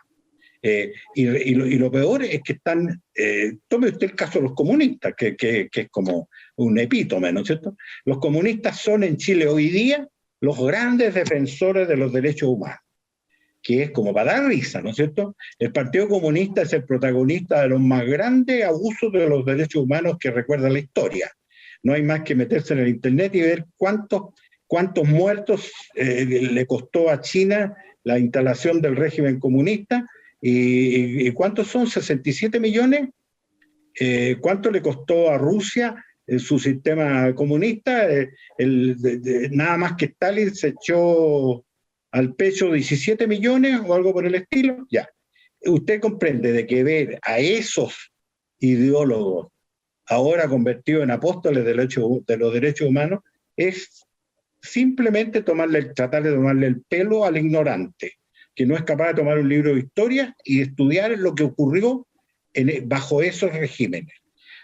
Y lo peor es que están, tome usted el caso de los comunistas, que es como un epítome, ¿no es cierto? Los comunistas son en Chile hoy día los grandes defensores de los derechos humanos, que es como para dar risa, ¿no es cierto? El Partido Comunista es el protagonista de los más grandes abusos de los derechos humanos que recuerda la historia. No hay más que meterse en el internet y ver cuántos muertos le costó a China la instalación del régimen comunista, y cuántos son, 67 millones, cuánto le costó a Rusia su sistema comunista, nada más que Stalin se echó al pecho 17 millones o algo por el estilo. Ya, usted comprende de que ver a esos ideólogos ahora convertidos en apóstoles de los derechos humanos es simplemente tratar de tomarle el pelo al ignorante, que no es capaz de tomar un libro de historia y estudiar lo que ocurrió bajo esos regímenes.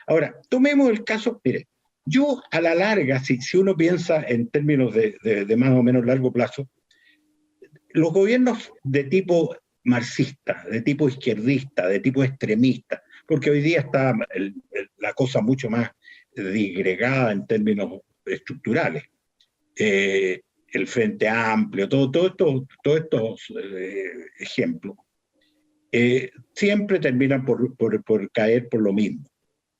Ahora, tomemos el caso, mire, yo a la larga, si uno piensa en términos de más o menos largo plazo, los gobiernos de tipo marxista, de tipo izquierdista, de tipo extremista, porque hoy día está la cosa mucho más disgregada en términos estructurales, el Frente Amplio, todos estos ejemplos, siempre terminan por caer por lo mismo,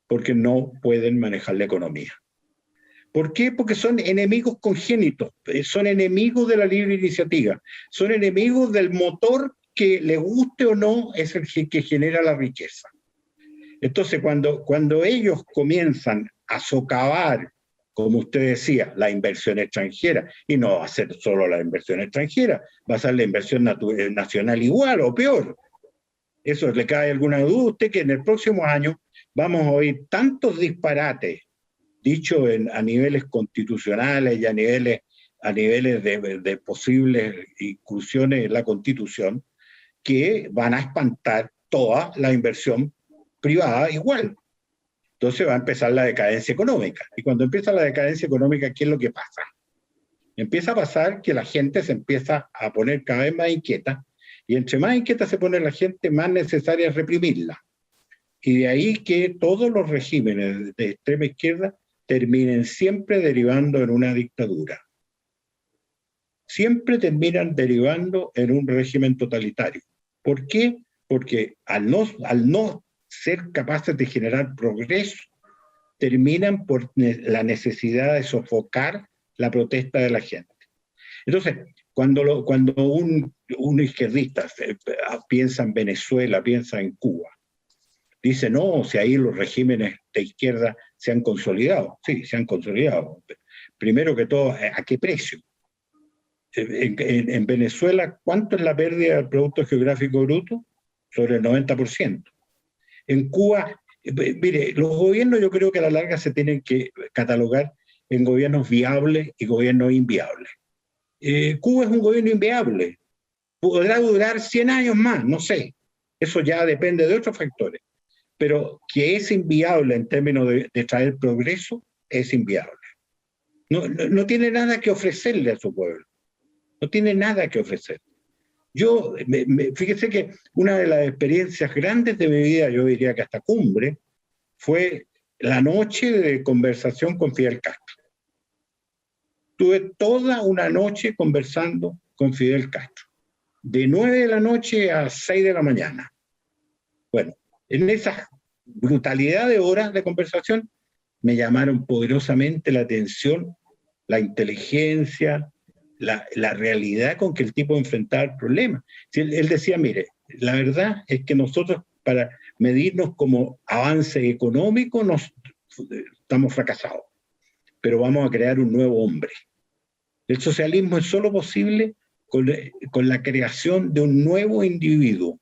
porque no pueden manejar la economía. ¿Por qué? Porque son enemigos congénitos, son enemigos de la libre iniciativa, son enemigos del motor que, le guste o no, es el que genera la riqueza. Entonces, cuando ellos comienzan a socavar, como usted decía, la inversión extranjera. Y no va a ser solo la inversión extranjera, va a ser la inversión nacional igual o peor. ¿Eso le cae alguna duda a usted que en el próximo año vamos a oír tantos disparates dichos a niveles constitucionales y a niveles de posibles incursiones en la Constitución, que van a espantar toda la inversión privada igual? Entonces va a empezar la decadencia económica. Y cuando empieza la decadencia económica, ¿qué es lo que pasa? Empieza a pasar que la gente se empieza a poner cada vez más inquieta, y entre más inquieta se pone la gente, más necesaria es reprimirla. Y de ahí que todos los regímenes de extrema izquierda terminen siempre derivando en una dictadura. Siempre terminan derivando en un régimen totalitario. ¿Por qué? Porque al no ser capaces de generar progreso, terminan por la necesidad de sofocar la protesta de la gente. Entonces, cuando un izquierdista piensa en Venezuela, piensa en Cuba, dice, no, si ahí los regímenes de izquierda se han consolidado. Sí, se han consolidado. Primero que todo, ¿a qué precio? En Venezuela, ¿cuánto es la pérdida del Producto Geográfico Bruto? Sobre el 90%. En Cuba, mire, los gobiernos yo creo que a la larga se tienen que catalogar en gobiernos viables y gobiernos inviables. Cuba es un gobierno inviable. Podrá durar 100 años más, no sé. Eso ya depende de otros factores. Pero que es inviable en términos de traer progreso, es inviable. No tiene nada que ofrecerle a su pueblo. No tiene nada que ofrecer. Fíjese que una de las experiencias grandes de mi vida, yo diría que hasta cumbre, fue la noche de conversación con Fidel Castro. Tuve toda una noche conversando con Fidel Castro, de 9 de la noche a 6 de la mañana. Bueno, en esa brutalidad de horas de conversación me llamaron poderosamente la atención, la inteligencia, la realidad con que el tipo enfrentaba el problema. Él decía, mire, la verdad es que nosotros para medirnos como avance económico estamos fracasados, pero vamos a crear un nuevo hombre. El socialismo es solo posible con la creación de un nuevo individuo,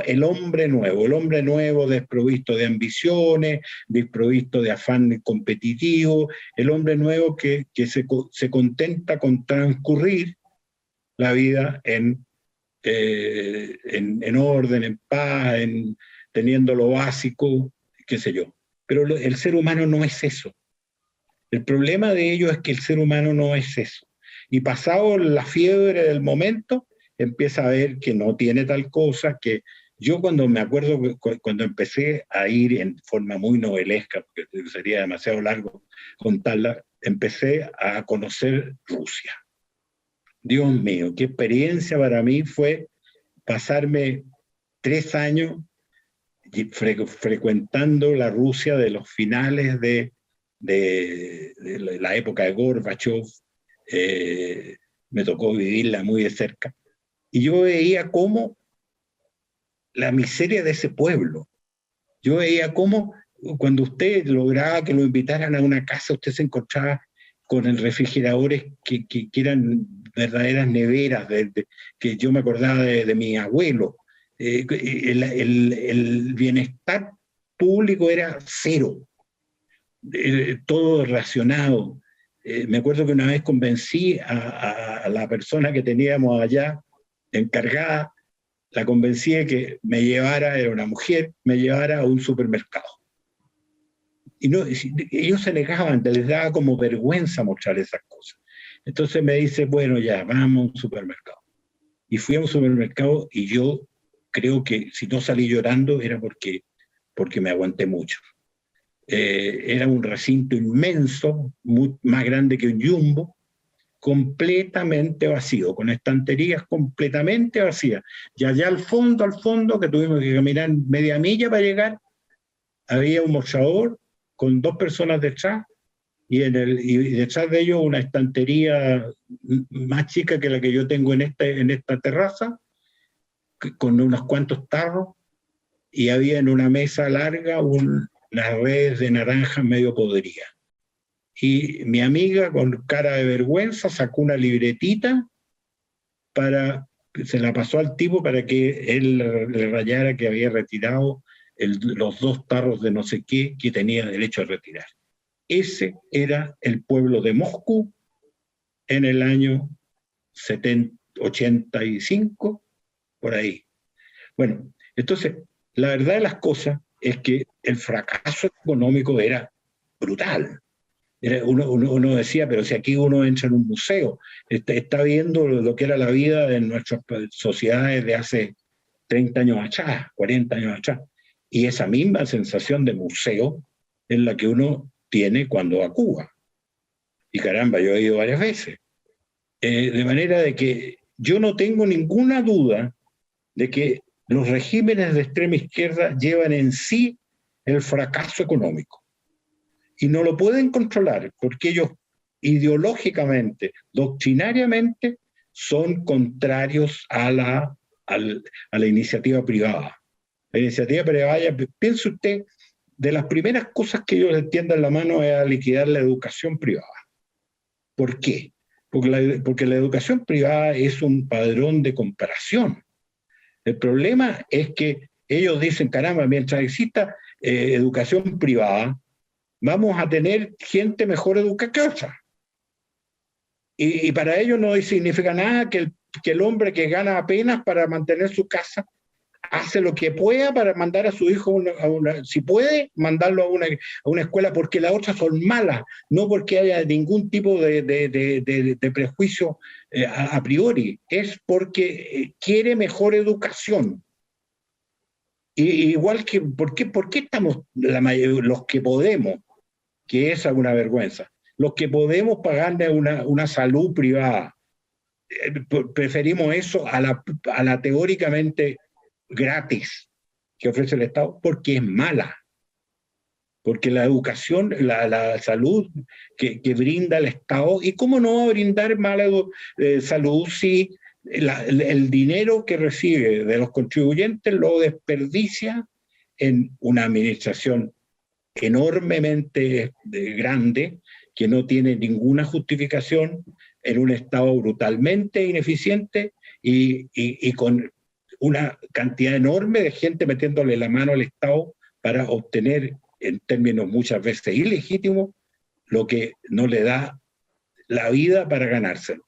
el hombre nuevo desprovisto de ambiciones, desprovisto de afán competitivo, el hombre nuevo que se contenta con transcurrir la vida en orden, en paz, teniendo lo básico, qué sé yo. Pero el ser humano no es eso. El problema de ello es que el ser humano no es eso. Y pasado la fiebre del momento, empieza a ver que no tiene tal cosa, que yo cuando me acuerdo, cuando empecé a ir en forma muy novelesca, porque sería demasiado largo contarla, empecé a conocer Rusia. Dios mío, qué experiencia para mí fue pasarme 3 años frecuentando la Rusia de los finales de la época de Gorbachev. Me tocó vivirla muy de cerca. Y yo veía cómo la miseria de ese pueblo. Yo veía cómo cuando usted lograba que lo invitaran a una casa, usted se encontraba con refrigeradores que eran verdaderas neveras, que yo me acordaba de mi abuelo. El bienestar público era cero, todo racionado. Me acuerdo que una vez convencí a la persona que teníamos allá encargada, la convencí de que me llevara, era una mujer, me llevara a un supermercado. Y no, ellos se negaban, les daba como vergüenza mostrar esas cosas. Entonces me dice, bueno, ya, vamos a un supermercado. Y fui a un supermercado y yo creo que si no salí llorando era porque me aguanté mucho. Era un recinto inmenso, más grande que un jumbo, completamente vacío, con estanterías completamente vacías. Y allá al fondo, que tuvimos que caminar media milla para llegar, había un mostrador con 2 personas detrás, y detrás de ellos una estantería más chica que la que yo tengo en esta terraza, con unos cuantos tarros, y había en una mesa larga las redes de naranja medio podridas. Y mi amiga, con cara de vergüenza, sacó una libretita se la pasó al tipo para que él le rayara que había retirado los 2 tarros de no sé qué que tenía derecho a retirar. Ese era el pueblo de Moscú en el año 85, por ahí. Bueno, entonces, la verdad de las cosas es que el fracaso económico era brutal. Uno decía, pero si aquí uno entra en un museo, está viendo lo que era la vida de nuestras sociedades de hace 30 años atrás, 40 años atrás. Y esa misma sensación de museo es la que uno tiene cuando va a Cuba. Y caramba, yo he ido varias veces. De manera de que yo no tengo ninguna duda de que los regímenes de extrema izquierda llevan en sí el fracaso económico. Y no lo pueden controlar porque ellos ideológicamente, doctrinariamente, son contrarios a la iniciativa privada. La iniciativa privada, piense usted, de las primeras cosas que ellos les tiendan la mano es a liquidar la educación privada. ¿Por qué? Porque la educación privada es un padrón de comparación. El problema es que ellos dicen, caramba, mientras exista educación privada, vamos a tener gente mejor educada que otra. Y para ellos no significa nada que el hombre que gana apenas para mantener su casa hace lo que pueda para mandar a su hijo si puede, mandarlo a una escuela porque las otras son malas, no porque haya ningún tipo de prejuicio a priori, es porque quiere mejor educación. Igual que, ¿por qué estamos los que podemos, que es una vergüenza, los que podemos pagarle una salud privada, preferimos eso a la teóricamente gratis que ofrece el Estado porque es mala? Porque la educación, la salud que brinda el Estado, ¿y cómo no va a brindar mala salud si el dinero que recibe de los contribuyentes lo desperdicia en una administración enormemente grande que no tiene ninguna justificación, en un Estado brutalmente ineficiente y con una cantidad enorme de gente metiéndole la mano al Estado para obtener, en términos muchas veces ilegítimos, lo que no le da la vida para ganárselo?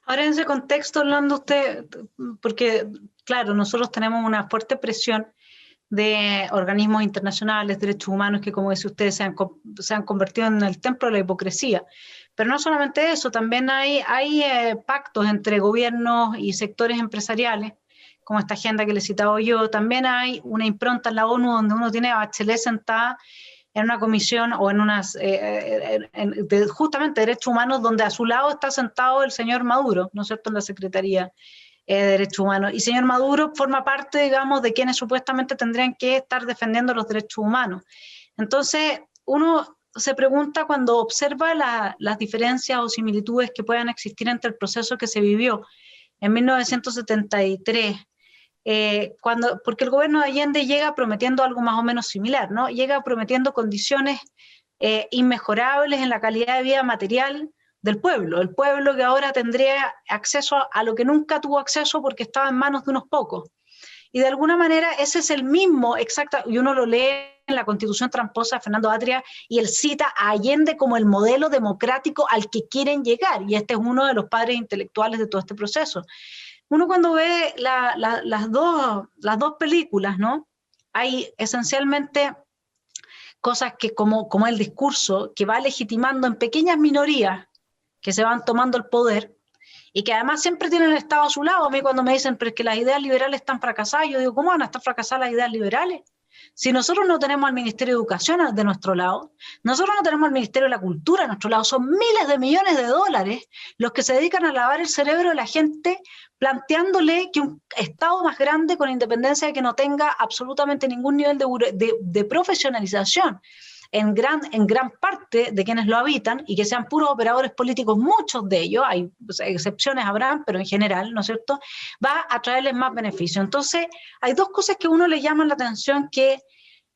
Ahora, en ese contexto, hablando usted, porque claro, nosotros tenemos una fuerte presión de organismos internacionales, derechos humanos, que como dice usted, se han convertido en el templo de la hipocresía. Pero no solamente eso, también hay pactos entre gobiernos y sectores empresariales, como esta agenda que le he citado yo. También hay una impronta en la ONU donde uno tiene a Bachelet sentada en una comisión o en unas, justamente derechos humanos, donde a su lado está sentado el señor Maduro, ¿no es cierto?, en la Secretaría de Derechos Humanos. Y señor Maduro forma parte, digamos, de quienes supuestamente tendrían que estar defendiendo los derechos humanos. Entonces, uno se pregunta cuando observa las diferencias o similitudes que puedan existir entre el proceso que se vivió en 1973, porque el gobierno de Allende llega prometiendo algo más o menos similar, ¿no? Llega prometiendo condiciones inmejorables en la calidad de vida material del pueblo, el pueblo que ahora tendría acceso a lo que nunca tuvo acceso porque estaba en manos de unos pocos. Y de alguna manera ese es el mismo, exacto, y uno lo lee en la Constitución tramposa de Fernando Atria, y él cita a Allende como el modelo democrático al que quieren llegar, y este es uno de los padres intelectuales de todo este proceso. Uno cuando ve las dos películas, ¿no?, hay esencialmente cosas que como el discurso que va legitimando en pequeñas minorías que se van tomando el poder y que además siempre tienen el Estado a su lado. A mí cuando me dicen, pero es que las ideas liberales están fracasadas, yo digo, ¿cómo van a estar fracasadas las ideas liberales? Si nosotros no tenemos al Ministerio de Educación de nuestro lado, nosotros no tenemos al Ministerio de la Cultura a nuestro lado, son miles de millones de dólares los que se dedican a lavar el cerebro de la gente planteándole que un Estado más grande, con independencia de que no tenga absolutamente ningún nivel de profesionalización en gran parte de quienes lo habitan, y que sean puros operadores políticos, muchos de ellos, hay excepciones habrán, pero en general, ¿no es cierto?, va a traerles más beneficio. Entonces, hay dos cosas que a uno le llaman la atención que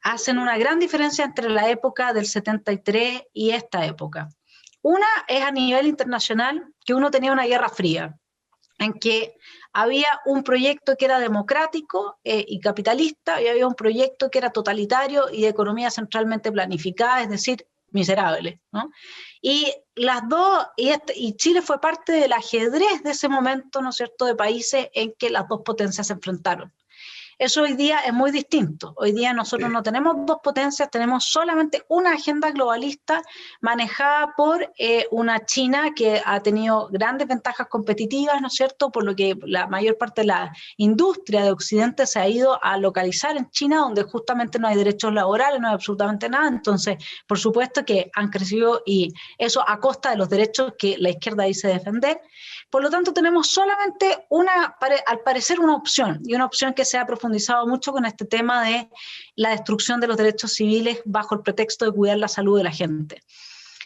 hacen una gran diferencia entre la época del 73 y esta época. Una es a nivel internacional, que uno tenía una guerra fría, en que había un proyecto que era democrático y capitalista, y había un proyecto que era totalitario y de economía centralmente planificada, es decir, miserable, ¿no? Y las dos, y Chile fue parte del ajedrez de ese momento, ¿no es cierto?, de países en que las dos potencias se enfrentaron. Eso hoy día es muy distinto. Hoy día nosotros no tenemos dos potencias, tenemos solamente una agenda globalista manejada por una China que ha tenido grandes ventajas competitivas, ¿no es cierto? Por lo que la mayor parte de la industria de Occidente se ha ido a localizar en China, donde justamente no hay derechos laborales, no hay absolutamente nada. Entonces, por supuesto que han crecido, y eso a costa de los derechos que la izquierda dice defender. Por lo tanto, tenemos solamente al parecer una opción, y una opción que se ha profundizado mucho con este tema de la destrucción de los derechos civiles bajo el pretexto de cuidar la salud de la gente.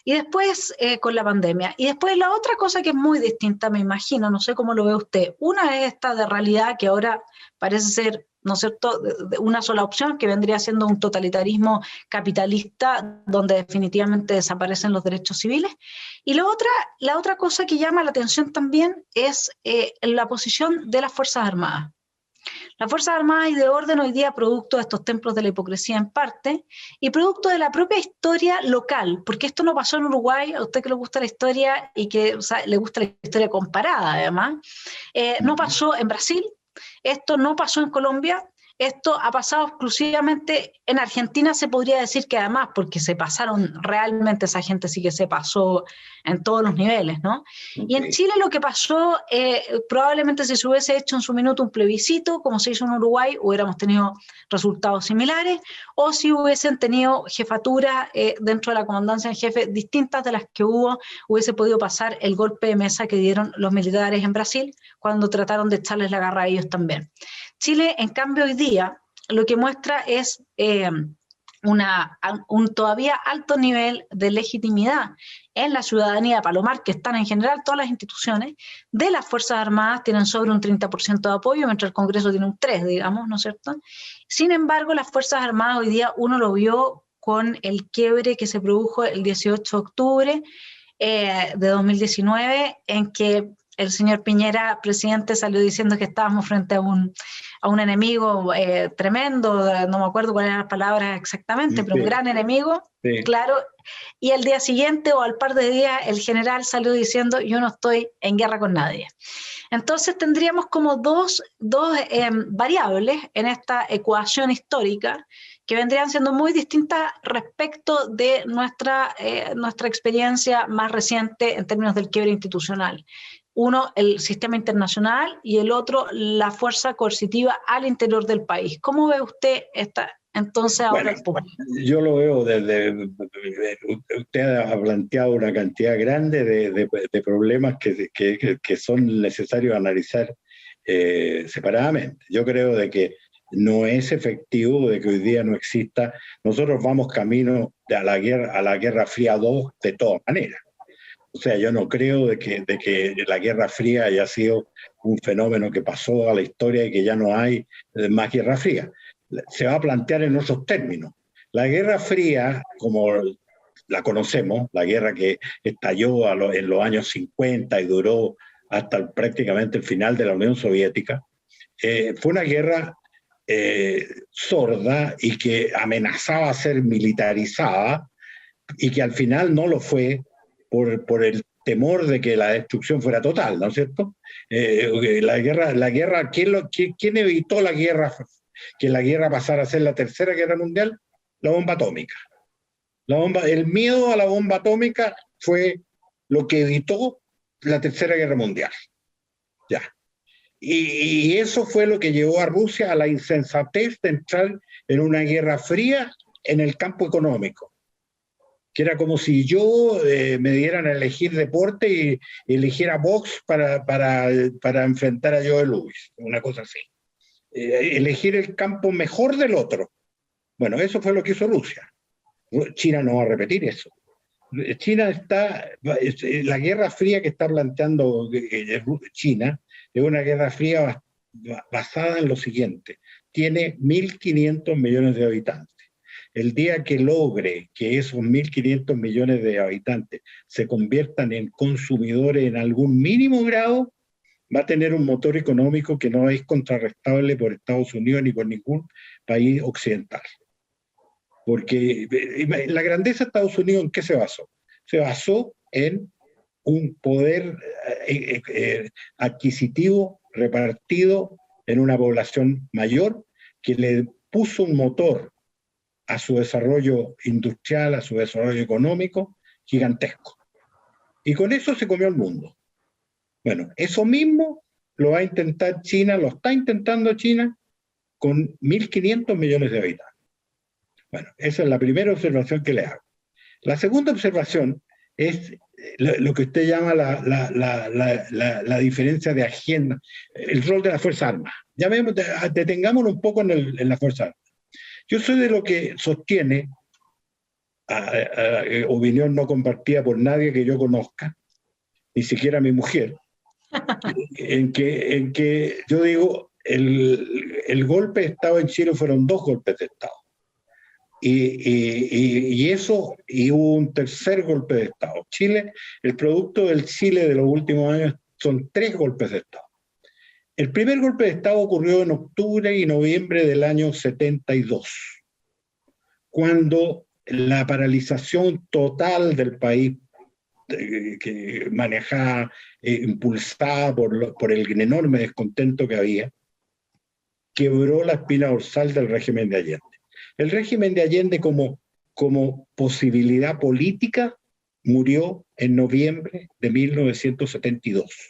Y después con la pandemia. Y después la otra cosa que es muy distinta, me imagino, no sé cómo lo ve usted. Una es esta de realidad que ahora parece ser, ¿no es cierto?, de una sola opción, que vendría siendo un totalitarismo capitalista donde definitivamente desaparecen los derechos civiles. Y la otra cosa que llama la atención también es la posición de las Fuerzas Armadas. Las Fuerzas Armadas y de Orden hoy día, producto de estos templos de la hipocresía en parte, y producto de la propia historia local, porque esto no pasó en Uruguay, a usted que le gusta la historia y que, o sea, le gusta la historia comparada además, no pasó en Brasil, esto no pasó en Colombia, esto ha pasado exclusivamente en Argentina, se podría decir que además, porque se pasaron realmente, esa gente sí que se pasó en todos los niveles, ¿no? Okay. Y en Chile lo que pasó, probablemente si se hubiese hecho en su minuto un plebiscito, como se hizo en Uruguay, hubiéramos tenido resultados similares, o si hubiesen tenido jefaturas dentro de la comandancia en jefe distintas de las que hubiese podido pasar el golpe de mesa que dieron los militares en Brasil cuando trataron de echarles la garra a ellos también. Chile, en cambio, hoy día lo que muestra es un todavía alto nivel de legitimidad en la ciudadanía de Palomar, que están en general todas las instituciones, de las Fuerzas Armadas tienen sobre un 30% de apoyo, mientras el Congreso tiene un 3%, digamos, ¿no es cierto? Sin embargo, las Fuerzas Armadas hoy día uno lo vio con el quiebre que se produjo el 18 de octubre de 2019, en que el señor Piñera, presidente, salió diciendo que estábamos frente a un enemigo tremendo, no me acuerdo cuáles eran las palabras exactamente, pero un gran enemigo, claro, y al día siguiente o al par de días el general salió diciendo yo no estoy en guerra con nadie. Entonces tendríamos como dos variables en esta ecuación histórica que vendrían siendo muy distintas respecto de nuestra experiencia más reciente en términos del quiebre institucional. Uno, el sistema internacional, y el otro, la fuerza coercitiva al interior del país. ¿Cómo ve usted entonces ahora? Bueno, yo lo veo desde... Usted ha planteado una cantidad grande de problemas que son necesarios analizar separadamente. Yo creo de que no es efectivo, de que hoy día no exista. Nosotros vamos camino a la Guerra Fría 2 de todas maneras. O sea, yo no creo de que la Guerra Fría haya sido un fenómeno que pasó a la historia y que ya no hay más Guerra Fría. Se va a plantear en otros términos. La Guerra Fría, como la conocemos, la guerra que estalló en los años 50 y duró hasta prácticamente el final de la Unión Soviética, fue una guerra sorda y que amenazaba ser militarizada y que al final no lo fue, por el temor de que la destrucción fuera total, ¿no es cierto? La guerra, ¿quién evitó la guerra, que la guerra pasara a ser la Tercera Guerra Mundial? La bomba atómica. El miedo a la bomba atómica fue lo que evitó la Tercera Guerra Mundial. Ya. Y eso fue lo que llevó a Rusia a la insensatez de entrar en una guerra fría en el campo económico, que era como si yo me dieran a elegir deporte y eligiera box para enfrentar a Joe Louis, una cosa así. Elegir el campo mejor del otro. Bueno, eso fue lo que hizo Rusia. China no va a repetir eso. La guerra fría que está planteando China es una guerra fría basada en lo siguiente. Tiene 1.500 millones de habitantes. el día que logre que esos 1.500 millones de habitantes se conviertan en consumidores en algún mínimo grado, va a tener un motor económico que no es contrarrestable por Estados Unidos ni por ningún país occidental. Porque la grandeza de Estados Unidos, ¿en qué se basó? Se basó en un poder adquisitivo repartido en una población mayor que le puso un motor a su desarrollo industrial, a su desarrollo económico gigantesco. Y con eso se comió el mundo. Bueno, eso mismo lo va a intentar China, lo está intentando China con 1.500 millones de habitantes. Bueno, esa es la primera observación que le hago. La segunda observación es lo que usted llama la diferencia de agenda, el rol de la Fuerza Armada. Ya vemos, detengámonos un poco en la Fuerza Armada. Yo soy de lo que sostiene, opinión no compartida por nadie que yo conozca, ni siquiera mi mujer, en que yo digo, el golpe de Estado en Chile fueron 2 golpes de Estado. Y eso, y hubo un tercer golpe de Estado. Chile, el producto del Chile de los últimos años son 3 golpes de Estado. El primer golpe de Estado ocurrió en octubre y noviembre del año 72, cuando la paralización total del país, que manejada, impulsada por el enorme descontento que había, quebró la espina dorsal del régimen de Allende. El régimen de Allende como posibilidad política murió en noviembre de 1972,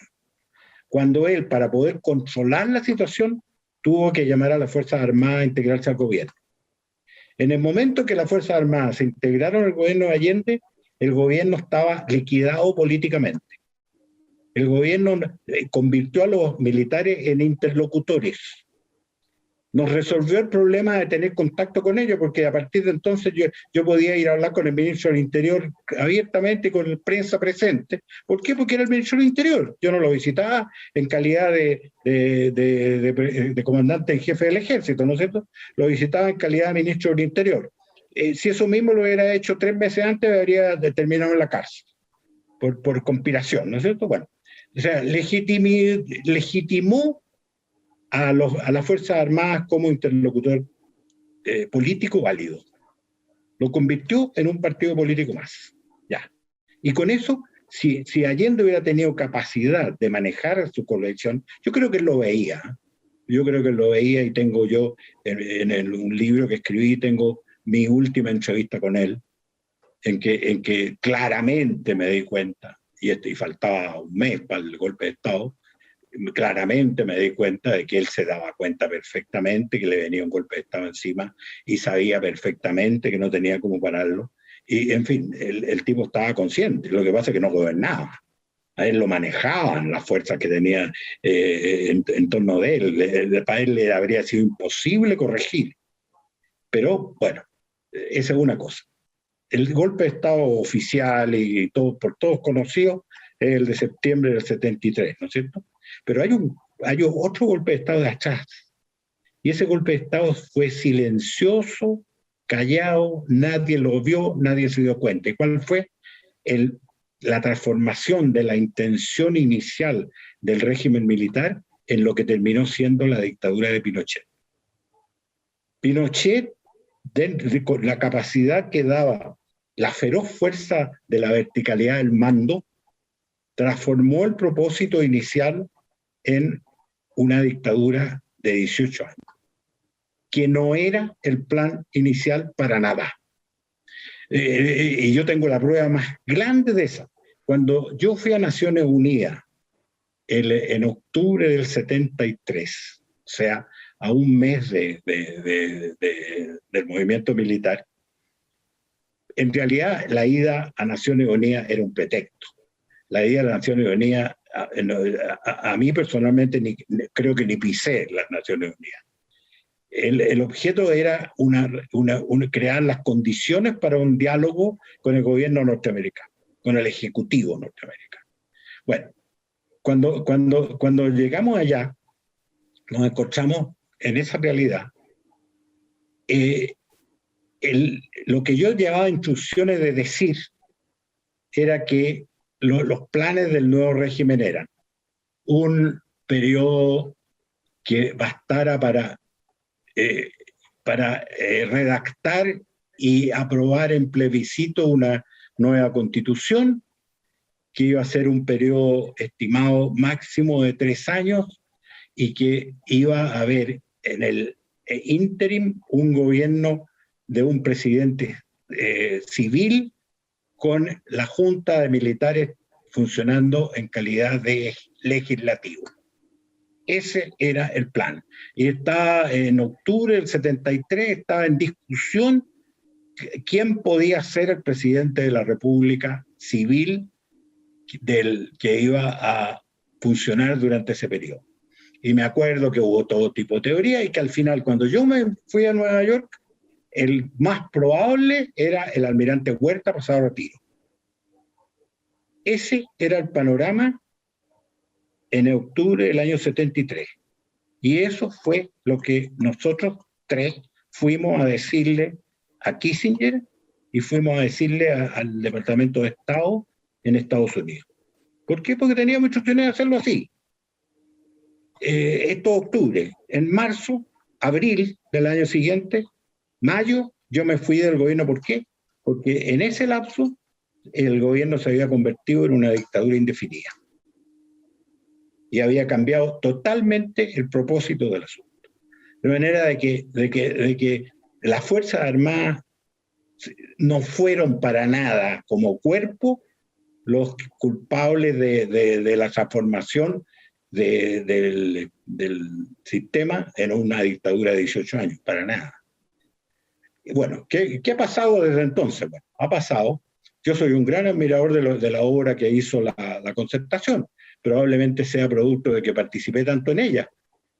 cuando él, para poder controlar la situación, tuvo que llamar a las Fuerzas Armadas a integrarse al gobierno. En el momento que las Fuerzas Armadas se integraron al gobierno de Allende, el gobierno estaba liquidado políticamente. El gobierno convirtió a los militares en interlocutores. Nos resolvió el problema de tener contacto con ellos, porque a partir de entonces yo podía ir a hablar con el ministro del Interior abiertamente, con la prensa presente. ¿Por qué? Porque era el ministro del Interior. Yo no lo visitaba en calidad de comandante en jefe del ejército, ¿no es cierto? Lo visitaba en calidad de ministro del Interior. Si eso mismo lo hubiera hecho 3 meses antes, habría terminado en la cárcel, por conspiración, ¿no es cierto? Bueno, o sea, legitimó a las Fuerzas Armadas como interlocutor político válido. Lo convirtió en un partido político más. Ya. Y con eso, si Allende hubiera tenido capacidad de manejar su colección, yo creo que él lo veía. Yo creo que él lo veía, y tengo yo, un libro que escribí, tengo mi última entrevista con él, en que claramente me di cuenta, y faltaba un mes para el golpe de Estado, claramente me di cuenta de que él se daba cuenta perfectamente que le venía un golpe de Estado encima, y sabía perfectamente que no tenía cómo pararlo. Y, en fin, el tipo estaba consciente. Lo que pasa es que no gobernaba. A él lo manejaban las fuerzas que tenía en torno de él. Para él le habría sido imposible corregir. Pero, bueno, esa es una cosa. El golpe de Estado oficial y todo, por todos conocidos, es el de septiembre del 73, ¿no es cierto? Pero hay otro golpe de Estado de atrás, y ese golpe de Estado fue silencioso, callado, nadie lo vio, nadie se dio cuenta. ¿Y cuál fue? La transformación de la intención inicial del régimen militar en lo que terminó siendo la dictadura de Pinochet. Pinochet, con la capacidad que daba la feroz fuerza de la verticalidad del mando, transformó el propósito inicial en una dictadura de 18 años, que no era el plan inicial para nada. Y yo tengo la prueba más grande de esa. Cuando yo fui a Naciones Unidas en octubre del 73, o sea, a un mes del movimiento militar, en realidad la ida a Naciones Unidas era un pretexto. La ida a las Naciones Unidas, a mí personalmente creo que ni pisé las Naciones Unidas. El objeto era crear las condiciones para un diálogo con el gobierno norteamericano, con el ejecutivo norteamericano. Bueno, cuando llegamos allá, nos encontramos en esa realidad. lo que yo llevaba instrucciones de decir era que los planes del nuevo régimen eran un periodo que bastara para redactar y aprobar en plebiscito una nueva constitución, que iba a ser un periodo estimado máximo de 3 años y que iba a haber en el ínterim un gobierno de un presidente civil con la junta de militares funcionando en calidad de legislativo. Ese era el plan. Y estaba en octubre del 73, estaba en discusión quién podía ser el presidente de la República civil que iba a funcionar durante ese periodo. Y me acuerdo que hubo todo tipo de teoría y que al final, cuando yo me fui a Nueva York, el más probable era el almirante Huerta pasado a retiro. Ese era el panorama en octubre del año 73. Y eso fue lo que nosotros tres fuimos a decirle a Kissinger y fuimos a decirle al Departamento de Estado en Estados Unidos. ¿Por qué? Porque teníamos instrucciones de hacerlo así. Esto octubre. En marzo, abril del año siguiente, mayo, yo me fui del gobierno. ¿Por qué? Porque en ese lapso el gobierno se había convertido en una dictadura indefinida. Y había cambiado totalmente el propósito del asunto. De manera de que las Fuerzas Armadas no fueron para nada como cuerpo los culpables de la transformación del sistema en una dictadura de 18 años, para nada. Y bueno, ¿qué ha pasado desde entonces? Bueno, ha pasado, yo soy un gran admirador de la obra que hizo la Concertación, probablemente sea producto de que participé tanto en ella,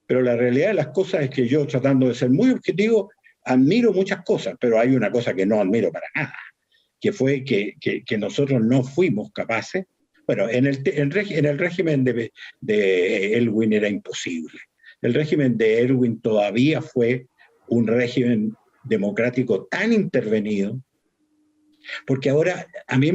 pero la realidad de las cosas es que yo, tratando de ser muy objetivo, admiro muchas cosas, pero hay una cosa que no admiro para nada, que fue que nosotros no fuimos capaces. Bueno, en el régimen de Elwin era imposible. El régimen de Elwin todavía fue un régimen democrático tan intervenido, porque ahora, a mí,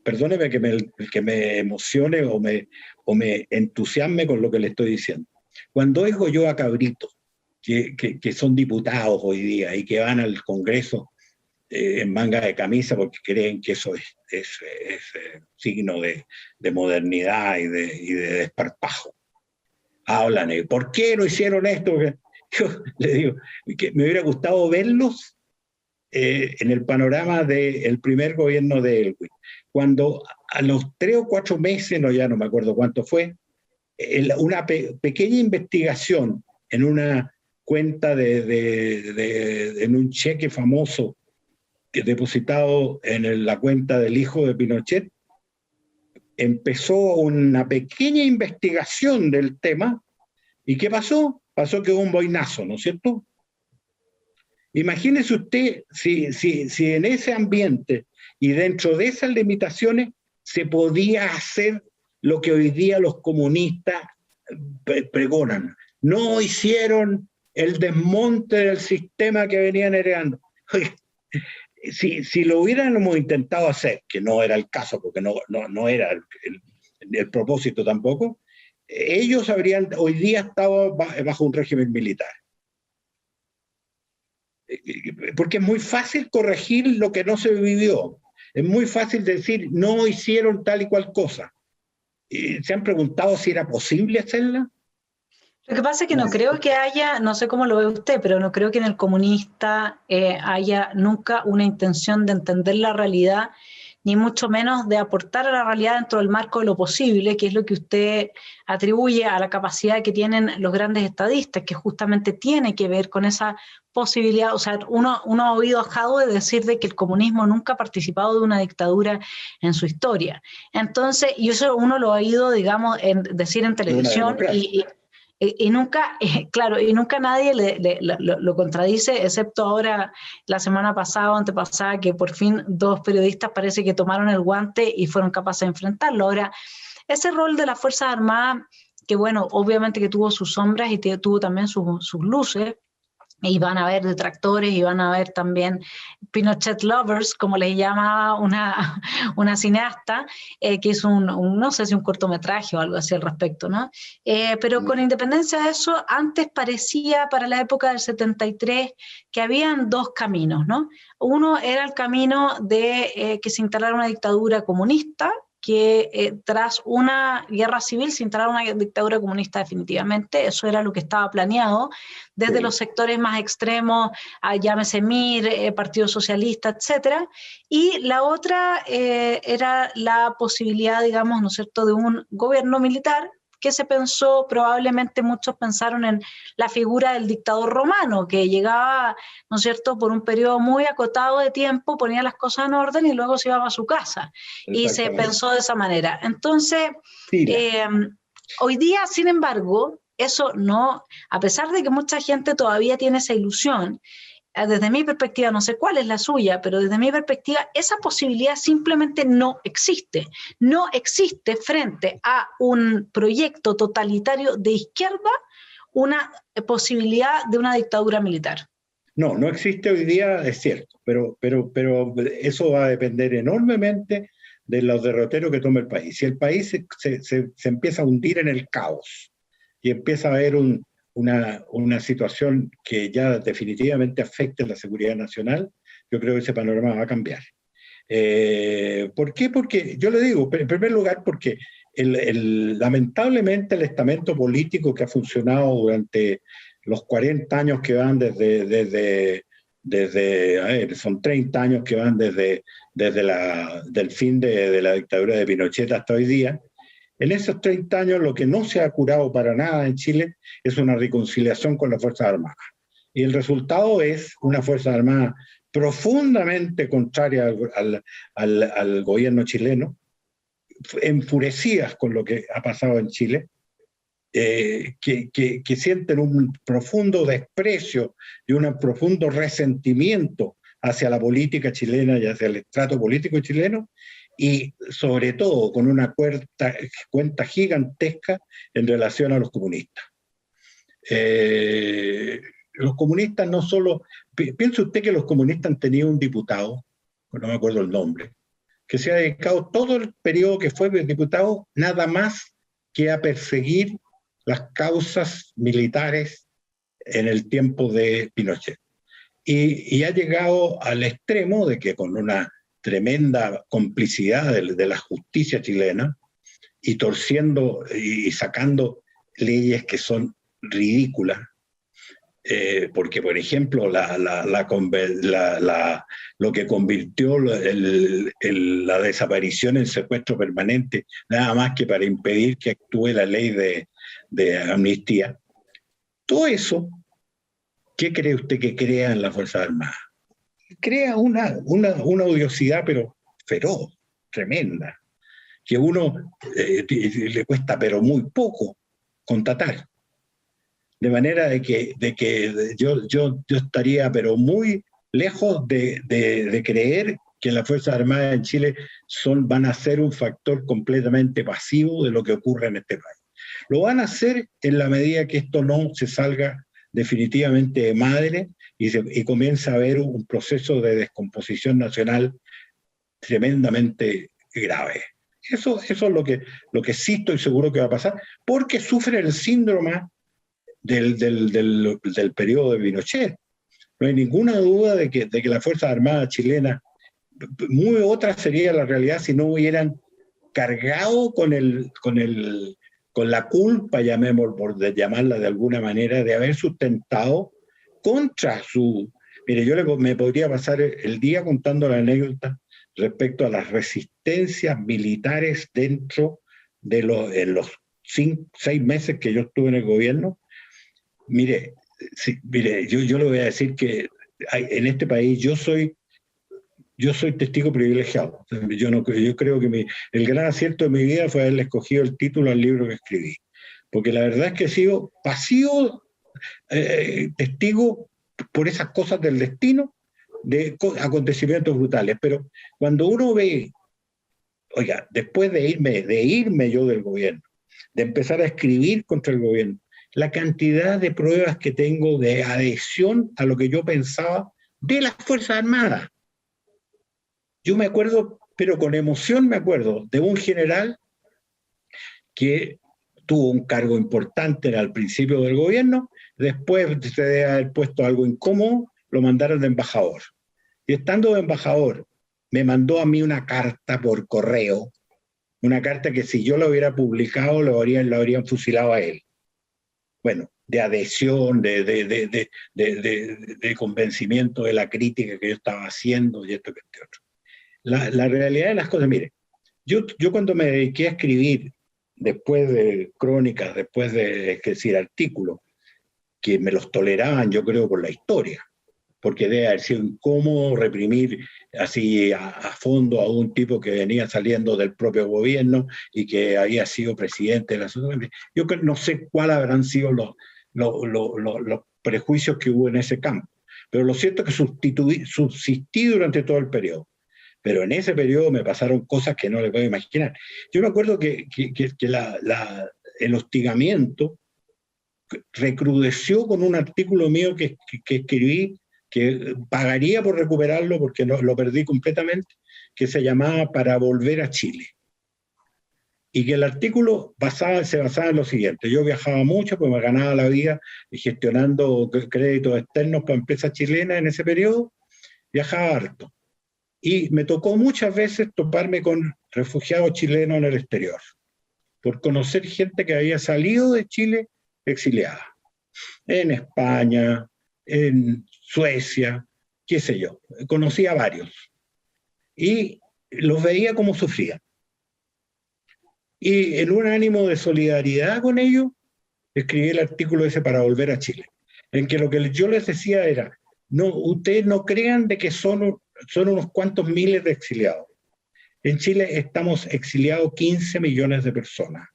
perdóneme que me emocione o me entusiasme con lo que le estoy diciendo. Cuando oigo yo a cabritos que son diputados hoy día y que van al Congreso en manga de camisa porque creen que eso es signo de modernidad y de desparpajo. Hablan, ¿por qué no hicieron esto? Yo le digo que me hubiera gustado verlos en el panorama del primer gobierno de Elwin, cuando a los 3 o 4 meses, ya no me acuerdo cuánto fue, una pequeña investigación en una cuenta en un cheque famoso depositado en la cuenta del hijo de Pinochet, empezó una pequeña investigación del tema. ¿Y qué pasó? Pasó que hubo un boinazo, ¿no es cierto? Imagínese usted si en ese ambiente y dentro de esas limitaciones se podía hacer lo que hoy día los comunistas pregonan. No hicieron el desmonte del sistema que venían heredando. Si lo hubiéramos intentado hacer, que no era el caso, porque no era el propósito tampoco, ellos habrían hoy día estado bajo un régimen militar. Porque es muy fácil corregir lo que no se vivió. Es muy fácil decir, no hicieron tal y cual cosa. ¿Se han preguntado si era posible hacerla? Lo que pasa es que no creo que haya, no sé cómo lo ve usted, pero no creo que en el comunista haya nunca una intención de entender la realidad, ni mucho menos de aportar a la realidad dentro del marco de lo posible, que es lo que usted atribuye a la capacidad que tienen los grandes estadistas, que justamente tiene que ver con esa posibilidad. O sea, uno ha oído a Jadwe decir de que el comunismo nunca ha participado de una dictadura en su historia. Entonces, y eso uno lo ha oído, digamos, decir en televisión y nunca, claro, y nunca nadie lo contradice, excepto ahora la semana pasada o antepasada, que por fin 2 periodistas parece que tomaron el guante y fueron capaces de enfrentarlo. Ahora, ese rol de las Fuerzas Armadas, que bueno, obviamente que tuvo sus sombras y tuvo también sus luces, y van a haber detractores y van a haber también Pinochet lovers, como les llamaba una cineasta, que hizo no sé si un cortometraje o algo así al respecto, ¿no? Pero con independencia de eso, antes parecía para la época del 73 que habían dos caminos, ¿no? Uno era el camino de que se instalara una dictadura comunista, que tras una guerra civil se instalara una dictadura comunista definitivamente. Eso era lo que estaba planeado desde los sectores más extremos, llámese MIR, Partido Socialista, etcétera. Y la otra era la posibilidad, digamos, ¿no es cierto?, de un gobierno militar, que se pensó, probablemente muchos pensaron en la figura del dictador romano, que llegaba, ¿no es cierto?, por un periodo muy acotado de tiempo, ponía las cosas en orden y luego se iba a su casa. Y se pensó de esa manera. Entonces, hoy día, sin embargo, eso no, a pesar de que mucha gente todavía tiene esa ilusión, desde mi perspectiva, no sé cuál es la suya, pero desde mi perspectiva, esa posibilidad simplemente no existe. No existe frente a un proyecto totalitario de izquierda una posibilidad de una dictadura militar. No, no existe hoy día, es cierto, pero eso va a depender enormemente de los derroteros que tome el país. Si el país se empieza a hundir en el caos y empieza a haber una situación que ya definitivamente afecte la seguridad nacional, yo creo que ese panorama va a cambiar. ¿Por qué? Porque, yo le digo, en primer lugar, porque lamentablemente el estamento político que ha funcionado durante los 40 años que van son 30 años que van desde del fin de la dictadura de Pinochet hasta hoy día. En esos 30 años lo que no se ha curado para nada en Chile es una reconciliación con las Fuerzas Armadas. Y el resultado es una Fuerza Armada profundamente contraria al gobierno chileno, enfurecidas con lo que ha pasado en Chile, que sienten un profundo desprecio y un profundo resentimiento hacia la política chilena y hacia el estrato político chileno, y sobre todo con una cuenta gigantesca en relación a los comunistas. Los comunistas no solo... Piense usted que los comunistas han tenido un diputado, no me acuerdo el nombre, que se ha dedicado todo el periodo que fue diputado nada más que a perseguir las causas militares en el tiempo de Pinochet. Y ha llegado al extremo de que con una tremenda complicidad de la justicia chilena y torciendo y sacando leyes que son ridículas, porque, por ejemplo, lo que convirtió la desaparición en secuestro permanente, nada más que para impedir que actúe la ley de amnistía. Todo eso, ¿qué cree usted que crea en las Fuerzas Armadas? Crea una odiosidad, pero feroz, tremenda, que uno le cuesta, pero muy poco, constatar. De manera de que yo estaría, pero muy lejos de creer que las Fuerzas Armadas en Chile van a ser un factor completamente pasivo de lo que ocurre en este país. Lo van a hacer en la medida que esto no se salga definitivamente de madre y comienza a haber un proceso de descomposición nacional tremendamente grave. Eso es lo que sí estoy seguro que va a pasar, porque sufre el síndrome del periodo de Pinochet. No hay ninguna duda de que las Fuerzas Armadas chilenas, muy otra sería la realidad si no hubieran cargado con la culpa, llamarla de alguna manera, de haber sustentado contra su... Mire, yo me podría pasar el día contando la anécdota respecto a las resistencias militares dentro en los 6 meses que yo estuve en el gobierno. Mire, yo le voy a decir que en este país yo soy testigo privilegiado. Yo creo que el gran acierto de mi vida fue haberle escogido el título al libro que escribí. Porque la verdad es que he sido pasivo testigo por esas cosas del destino, de acontecimientos brutales. Pero cuando uno ve, oiga, después de irme yo del gobierno, de empezar a escribir contra el gobierno, la cantidad de pruebas que tengo de adhesión a lo que yo pensaba de las Fuerzas Armadas. Yo me acuerdo, pero con emoción me acuerdo, de un general que tuvo un cargo importante al principio del gobierno, después de haber puesto algo incómodo, lo mandaron de embajador. Y estando de embajador, me mandó a mí una carta por correo, una carta que si yo la hubiera publicado, lo habrían fusilado a él. Bueno, de adhesión, de convencimiento de la crítica que yo estaba haciendo y esto que este otro. La realidad de las cosas, mire, yo cuando me dediqué a escribir, después de crónicas, después de escribir artículos, que me los toleraban, yo creo, por la historia, porque debe haber sido incómodo reprimir así a fondo a un tipo que venía saliendo del propio gobierno y que había sido presidente de la sociedad. Yo no sé cuáles habrán sido los prejuicios que hubo en ese campo, pero lo cierto es que subsistí durante todo el periodo. Pero en ese periodo me pasaron cosas que no le puedo imaginar. Yo me acuerdo que el hostigamiento recrudeció con un artículo mío que escribí, que pagaría por recuperarlo porque lo perdí completamente, que se llamaba Para volver a Chile. Y que el artículo se basaba en lo siguiente: yo viajaba mucho, pues me ganaba la vida gestionando créditos externos para empresas chilenas en ese periodo, viajaba harto. Y me tocó muchas veces toparme con refugiados chilenos en el exterior, por conocer gente que había salido de Chile exiliada, en España, en Suecia, qué sé yo. Conocí a varios y los veía cómo sufrían. Y en un ánimo de solidaridad con ellos, escribí el artículo ese Para volver a Chile, en que lo que yo les decía era: no, ustedes no crean de que son unos cuantos miles de exiliados. En Chile estamos exiliados 15 millones de personas.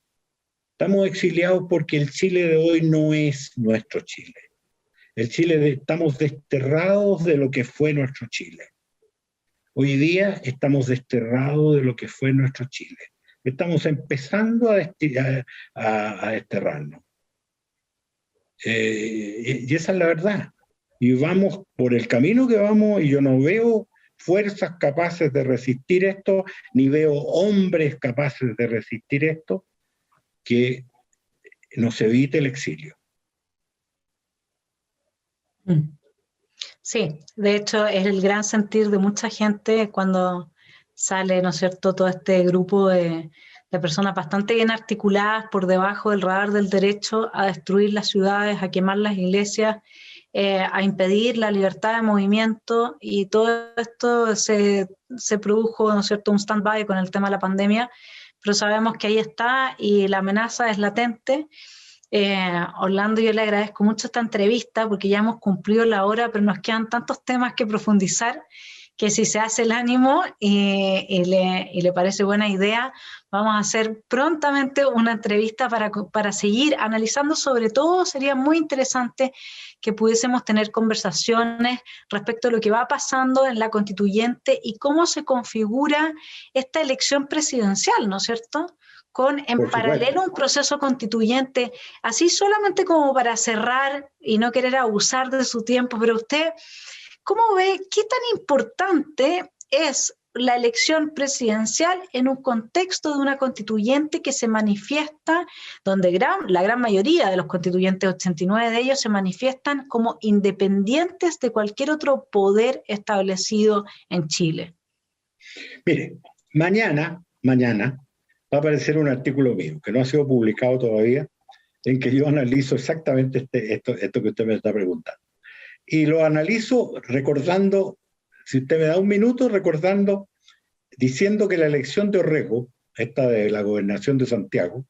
Estamos exiliados porque el Chile de hoy no es nuestro Chile. Estamos desterrados de lo que fue nuestro Chile. Hoy día estamos desterrados de lo que fue nuestro Chile. Estamos empezando a desterrarnos. Y esa es la verdad. Y vamos por el camino que vamos, y yo no veo fuerzas capaces de resistir esto, ni veo hombres capaces de resistir esto, que nos evite el exilio. Sí, de hecho es el gran sentir de mucha gente cuando sale, ¿no es cierto?, todo este grupo de personas bastante bien articuladas por debajo del radar del derecho a destruir las ciudades, a quemar las iglesias, a impedir la libertad de movimiento, y todo esto se produjo, ¿no es cierto?, un stand-by con el tema de la pandemia, pero sabemos que ahí está y la amenaza es latente. Orlando, yo le agradezco mucho esta entrevista porque ya hemos cumplido la hora, pero nos quedan tantos temas que profundizar, que si se hace el ánimo y le parece buena idea, vamos a hacer prontamente una entrevista para seguir analizando. Sobre todo sería muy interesante que pudiésemos tener conversaciones respecto a lo que va pasando en la constituyente y cómo se configura esta elección presidencial, ¿no es cierto?, con en paralelo un proceso constituyente, así solamente como para cerrar y no querer abusar de su tiempo. Pero usted, ¿cómo ve qué tan importante es la elección presidencial en un contexto de una constituyente que se manifiesta, donde la gran mayoría de los constituyentes, 89 de ellos, se manifiestan como independientes de cualquier otro poder establecido en Chile? Mire, mañana va a aparecer un artículo mío, que no ha sido publicado todavía, en que yo analizo exactamente esto que usted me está preguntando. Y lo analizo recordando, si usted me da un minuto, diciendo que la elección de Orrego, esta de la gobernación de Santiago,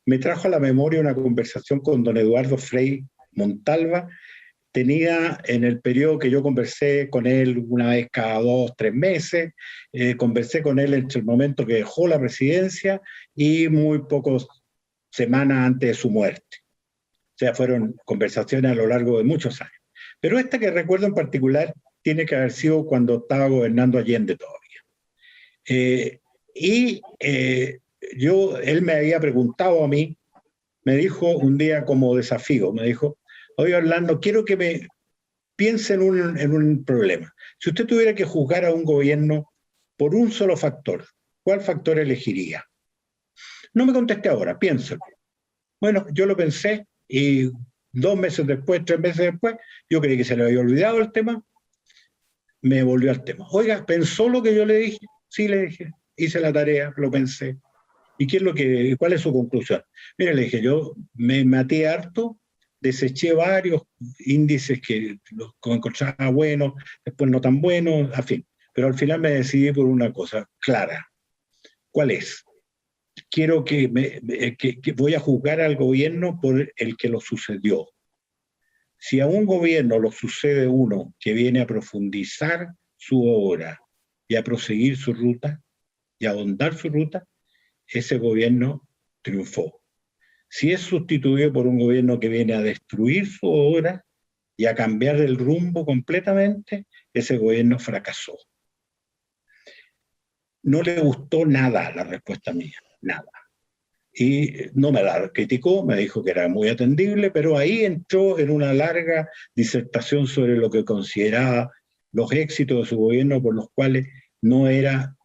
me trajo a la memoria una conversación con don Eduardo Frei Montalva, tenía en el periodo que yo conversé con él una vez cada 2 o 3 meses, conversé con él entre el momento que dejó la presidencia y muy pocas semanas antes de su muerte. O sea, fueron conversaciones a lo largo de muchos años. Pero esta que recuerdo en particular tiene que haber sido cuando estaba gobernando Allende todavía. Él me había preguntado a mí me dijo un día como desafío, me dijo, oye Orlando, quiero que me piense en un problema. Si usted tuviera que juzgar a un gobierno por un solo factor, ¿cuál factor elegiría? No me conteste ahora, piénselo. Bueno, yo lo pensé y 2 meses después, 3 meses después, yo creí que se le había olvidado el tema, me volvió al tema. Oiga, ¿pensó lo que yo le dije? Sí, le dije, hice la tarea, lo pensé. ¿Y cuál es su conclusión? Mire, le dije, yo me maté harto, deseché varios índices que los encontraba buenos, después no tan buenos, en fin. Pero al final me decidí por una cosa clara. ¿Cuál es? Quiero que voy a juzgar al gobierno por el que lo sucedió. Si a un gobierno lo sucede uno que viene a profundizar su obra y a proseguir su ruta y a ahondar su ruta, ese gobierno triunfó. Si es sustituido por un gobierno que viene a destruir su obra y a cambiar el rumbo completamente, ese gobierno fracasó. No le gustó nada la respuesta mía, nada. Y no me la criticó, me dijo que era muy atendible, pero ahí entró en una larga disertación sobre lo que consideraba los éxitos de su gobierno, por los cuales no era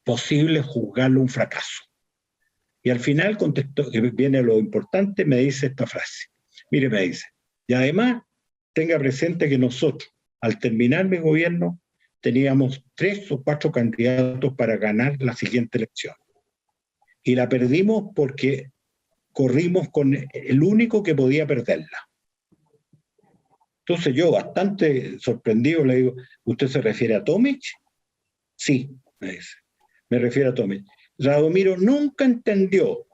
posible juzgarlo un fracaso. Y al final contestó, que viene lo importante, me dice esta frase. Mire, me dice, y además tenga presente que nosotros, al terminar mi gobierno, teníamos 3 o 4 candidatos para ganar la siguiente elección. Y la perdimos porque corrimos con el único que podía perderla. Entonces yo, bastante sorprendido, le digo, ¿usted se refiere a Tomic? Sí, me dice, me refiero a Tomic. Radomiro nunca entendió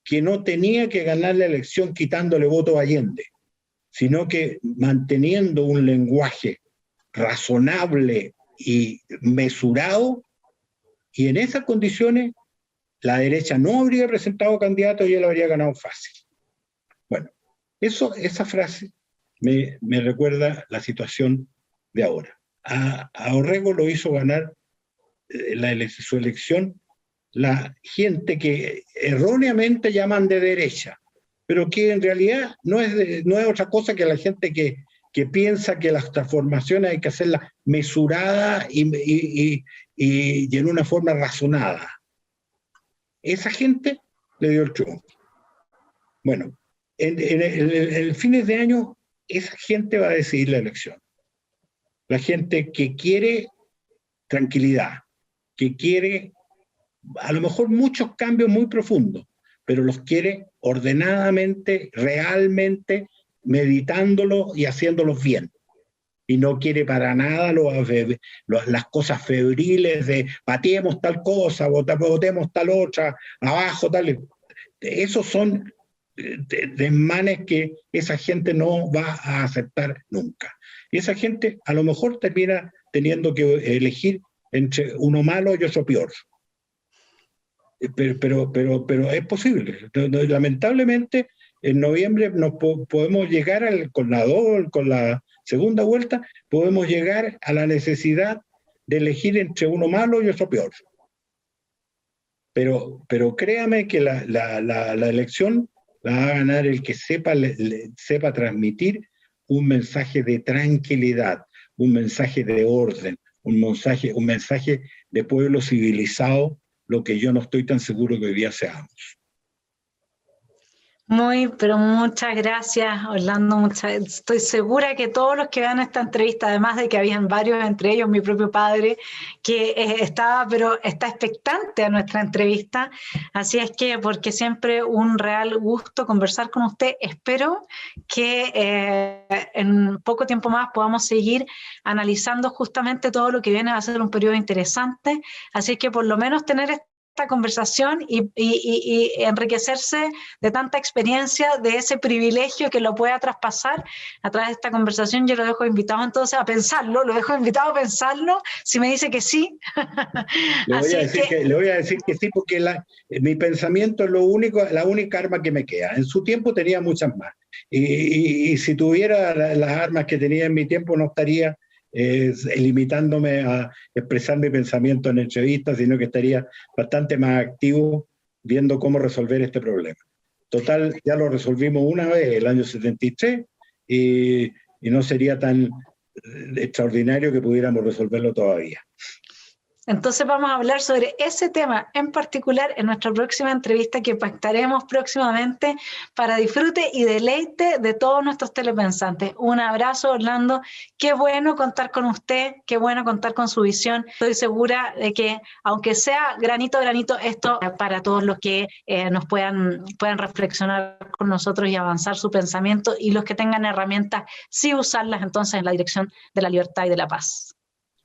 que no tenía que ganar la elección quitándole voto a Allende, sino que manteniendo un lenguaje razonable y mesurado, y en esas condiciones la derecha no habría presentado candidato y él habría ganado fácil. Bueno, esa frase me recuerda la situación de ahora. A Orrego lo hizo ganar su elección la gente que erróneamente llaman de derecha, pero que en realidad no es otra cosa que la gente que piensa que las transformaciones hay que hacerlas mesuradas y en una forma razonada. Esa gente le dio el triunfo. Bueno, en el fines de año, esa gente va a decidir la elección. La gente que quiere tranquilidad, que quiere a lo mejor muchos cambios muy profundos, pero los quiere ordenadamente, realmente, meditándolos y haciéndolos bien. Y no quiere para nada las cosas febriles de pateemos tal cosa, votemos tal otra, abajo tal. Esos son desmanes que esa gente no va a aceptar nunca. Y esa gente a lo mejor termina teniendo que elegir entre uno malo y otro peor. Pero es posible. Lamentablemente, en noviembre podemos llegar con la segunda vuelta, podemos llegar a la necesidad de elegir entre uno malo y otro peor. Pero créame que la elección la va a ganar el que sepa transmitir un mensaje de tranquilidad, un mensaje de orden, un mensaje de pueblo civilizado, lo que yo no estoy tan seguro que hoy día seamos. Pero muchas gracias, Orlando. Estoy segura que todos los que vean esta entrevista, además de que habían varios, entre ellos mi propio padre, que está expectante a nuestra entrevista. Así es que, porque siempre un real gusto conversar con usted. Espero que en poco tiempo más podamos seguir analizando justamente todo lo que viene a ser un periodo interesante. Así que por lo menos tener esta conversación y enriquecerse de tanta experiencia, de ese privilegio que lo pueda traspasar a través de esta conversación. Yo lo dejo invitado entonces a pensarlo, si me dice que sí. Le voy a decir que sí, porque mi pensamiento es la única arma que me queda. En su tiempo tenía muchas más, y si tuviera las armas que tenía en mi tiempo no estaría limitándome a expresar mi pensamiento en entrevistas, sino que estaría bastante más activo viendo cómo resolver este problema. Total, ya lo resolvimos una vez, el año 73, y no sería tan extraordinario que pudiéramos resolverlo todavía. Entonces vamos a hablar sobre ese tema en particular en nuestra próxima entrevista que pactaremos próximamente para disfrute y deleite de todos nuestros telepensantes. Un abrazo, Orlando. Qué bueno contar con usted, qué bueno contar con su visión. Estoy segura de que, aunque sea granito a granito, esto para todos los que nos puedan reflexionar con nosotros y avanzar su pensamiento, y los que tengan herramientas, sí usarlas entonces en la dirección de la libertad y de la paz.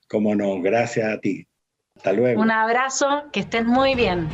Cómo no, gracias a ti. Hasta luego. Un abrazo, que estén muy bien.